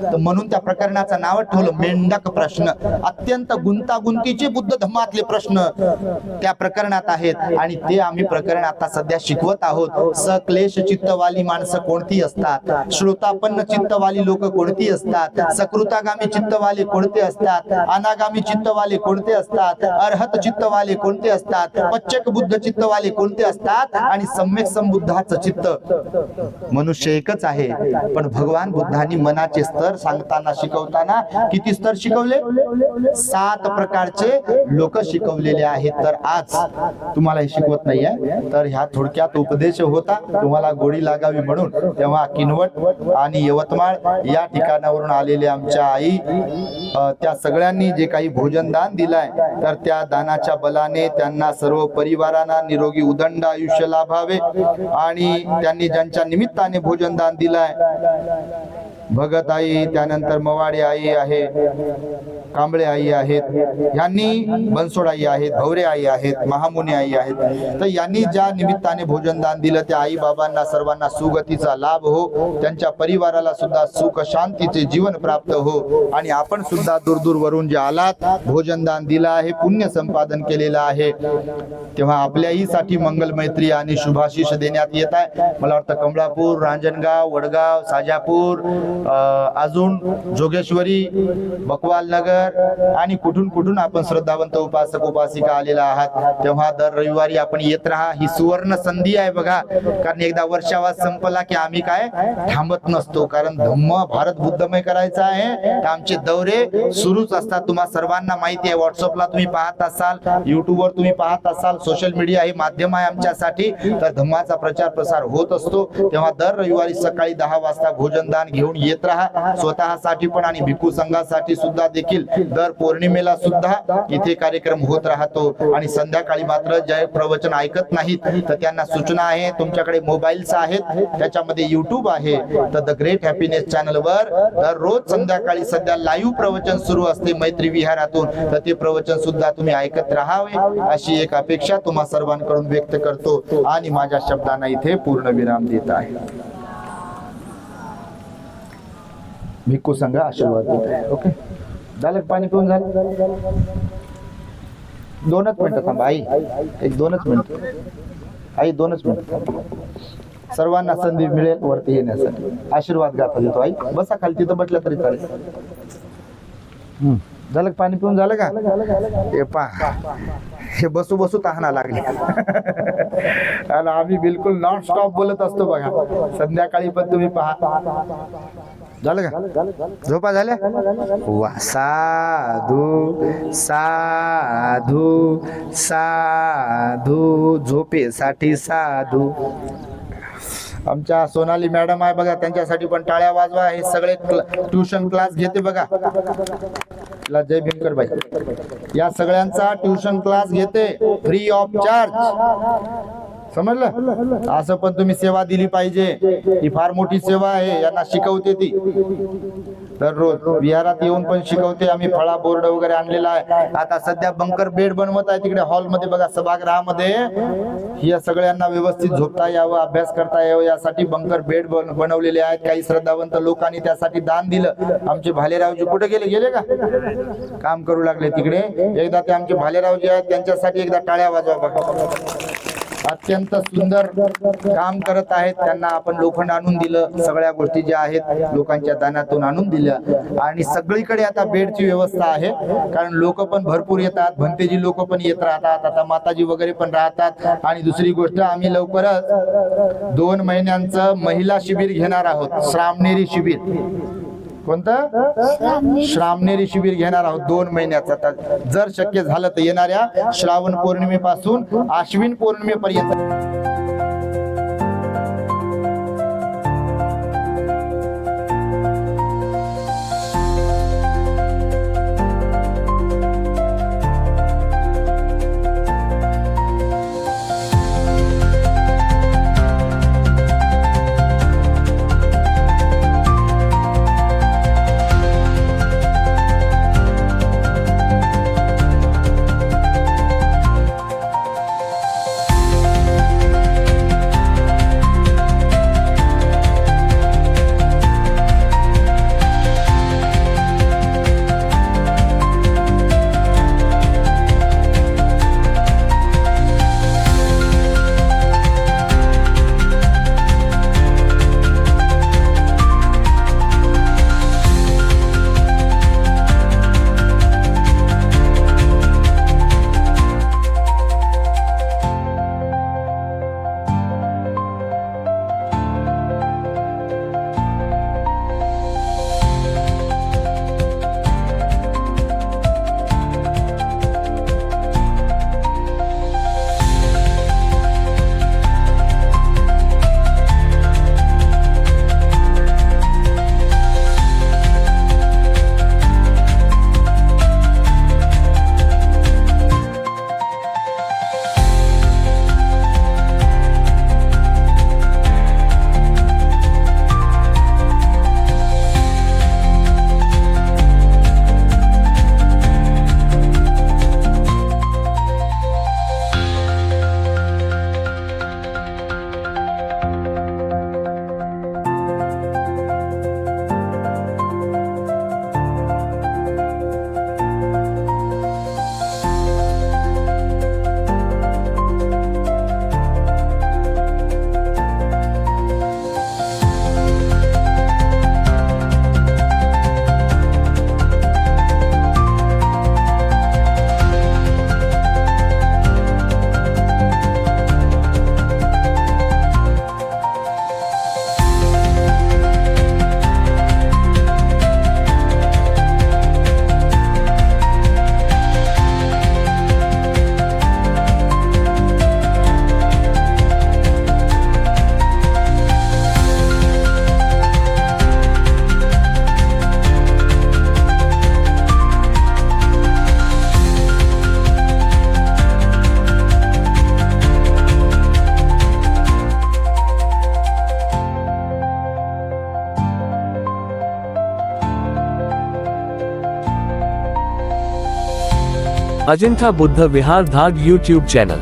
तर म्हणून त्या प्रकरणाचं नाव ठेवलं मेंढक प्रश्न. अत्यंत गुंतागुंतीचे बुद्ध धम्मातले प्रश्न त्या प्रकरणात आहेत, आणि ते आम्ही प्रकरण आता सध्या शिकवत आहोत. सक्लेश चित्तवाली माणसं कोणती असतात, श्रोतापन्न चित्तवाली लोक कोणती असतात, सकृतागामी चित्तवाले कोणते असतात, अनागामी चित्तवाले कोणते असतात, अर्हत चित्तवाले कोणते असतात, पच्चक बुद्ध चित्तवाले कोणते असतात, आणि सम्यक संबुद्धाचं चित्त. मनुष्य एकच आहे, पण भगवान बुद्धांनी मनाचे स्तर सांगताना, शिकवताना किती स्तर शिकवले? 7 प्रकारचे लोक शिकवलेले आहेत. तर आज तुम्हाला हे शिकवत नाहीये, तर ह्या थोडक्यात उपदेश होता, तुम्हाला गोडी लागावी म्हणून. तेव्हा किनवट आणि यवतमाळ या ठिकाणावरून आलेले आमच्या आई, त्या सगळ्यांनी जे काही भोजन दान दिलाय, तर त्या दानाच्या बलाने त्यांना सर्व परिवारांना निरोगी उदंड आयुष्य लाभावे. आणि त्यांनी ज्यांच्या निमित्ताने भोजन दान दिलाय, भगत आई, त्यानंतर मवाडे आई आहे, कांबळे आई आहेत, यांनी बनसोड आई आहेत, भवरे आई आहेत, महामुनी आई आहेत. तर यांनी ज्या निमित्ताने भोजन दान दिलं त्या आई बाबांना सर्वांना सुगतीचा लाभ हो, त्यांच्या परिवाराला सुद्धा सुख शांतीचे जीवन प्राप्त हो. आणि आपण सुद्धा दूरवरून जे आलात, भोजन दान दिलं आहे, पुण्य संपादन केलेलं आहे, तेव्हा आपल्याही साठी मंगल मैत्री आणि शुभाशीष देण्यात येत आहे. मला वाटतं कमळापूर, रांजणगाव, वडगाव, साजापूर, अजून जोगेश्वरी, बकवाल नगर आणि कुठून आपण श्रद्धावंत उपासक उपासिका आलेला आहात. तेव्हा दर रविवारी आपण येत राहा. ही सुवर्ण संधी आहे बघा, कारण एकदा वर्षावास संपला की आम्ही काय थांबत नसतो, कारण धम्म भारत बुद्धमय करायचा आहे. तर आमचे दौरे सुरूच असतात. तुम्हा सर्वांना माहिती आहे, व्हॉट्सअपला तुम्ही पाहत असाल, युट्यूबवर तुम्ही पाहत असाल, सोशल मीडिया हे माध्यम आहे आमच्यासाठी. तर धम्माचा प्रचार प्रसार होत असतो. तेव्हा दर रविवारी सकाळी 10 वाजता भोजन दान घेऊन येत राहा, स्वतःसाठी पण आणि भिक्खू संघासाठी सुद्धा देखील. दर पौर्णिमेला सुद्धा इथे कार्यक्रम होत राहतो. आणि संध्याकाळी मात्र जे प्रवचन ऐकत नाहीत तर त्यांना सूचना आहे, तुमच्याकडे मोबाईल्स आहेत, त्याच्यामध्ये युट्यूब आहे, तर द ग्रेट हॅपीनेस चॅनल वर दररोज संध्याकाळी सध्या लाईव्ह प्रवचन सुरू असते मैत्री विहारातून. तर ते प्रवचन सुद्धा तुम्ही ऐकत राहावे अशी एक अपेक्षा तुम्हा सर्वांकडून व्यक्त करतो आणि माझ्या शब्दांना इथे पूर्ण विराम देत आहे. भिक्खू संघ आशीर्वाद देत आहे. ओके. झालं का पाणी पिऊन झालं? 2च मिनिटं थांबा आई, एक 2च मिनिट आई, 2च मिनिट. सर्वांना संधी मिळेल वरती येण्यासाठी. आशीर्वाद गाथा देतो आई. बसा खाली, तिथं बसल्या तरी चालेल. झालं का पाणी पिऊन झालं का? हे पहा, हे बसू बसू तहाना लागली. आणि आम्ही बिलकुल नॉन स्टॉप बोलत असतो बघा. संध्याकाळी पण तुम्ही पहा. झालं का? झोपा झाल्या? वा, साधू साधू साधू, झोपेसाठी साधू. आमच्या सोनाली मॅडम आहे बघा, त्यांच्यासाठी पण टाळ्या वाजवा. हे सगळे ट्युशन क्लास घेते बघा. जय भीमकर बाई, या सगळ्यांचा ट्युशन क्लास घेते फ्री ऑफ चार्ज. समजलं? असं पण तुम्ही सेवा दिली पाहिजे. ही फार मोठी सेवा आहे. यांना शिकवते ती दररोज. विहारात येऊन पण शिकवते. आम्ही फळा बोर्ड वगैरे आणलेला आहे. आता सध्या बंकर बेड बनवत आहे तिकडे हॉलमध्ये बघा, सभागृहामध्ये. या सगळ्यांना व्यवस्थित झोपता यावं, अभ्यास करता यावं यासाठी बंकर बेड बनवलेले आहेत. काही श्रद्धावंत लोकांनी त्यासाठी दान दिलं. आमचे भालेरावजी कुठे गेले का? काम करू लागले तिकडे. एकदा ते आमचे भालेरावजी आहेत, त्यांच्यासाठी एकदा टाळ्या वाजवा बघा. अत्यंत सुंदर काम करत आहेत. त्यांना आपण लोखंड आणून दिलं, सगळ्या गोष्टी ज्या आहेत लोकांच्या दानातून आणून दिल्या. आणि सगळीकडे आता बेडची व्यवस्था आहे, कारण लोक पण भरपूर येतात. भंतेजी लोक पण येत राहतात. आता माताजी वगैरे पण राहतात. आणि दुसरी गोष्ट, आम्ही लवकरच 2 महिन्यांचं महिला शिबिर घेणार आहोत. श्रामणेरी शिबिर. कोणतं? श्रामणेरी शिबिर घेणार आहोत 2 महिन्याचं. तर जर शक्य झालं तर येणाऱ्या श्रावण पौर्णिमेपासून आश्विन पौर्णिमेपर्यंत. अजिंठा बुद्ध विहार धाग YouTube चैनल।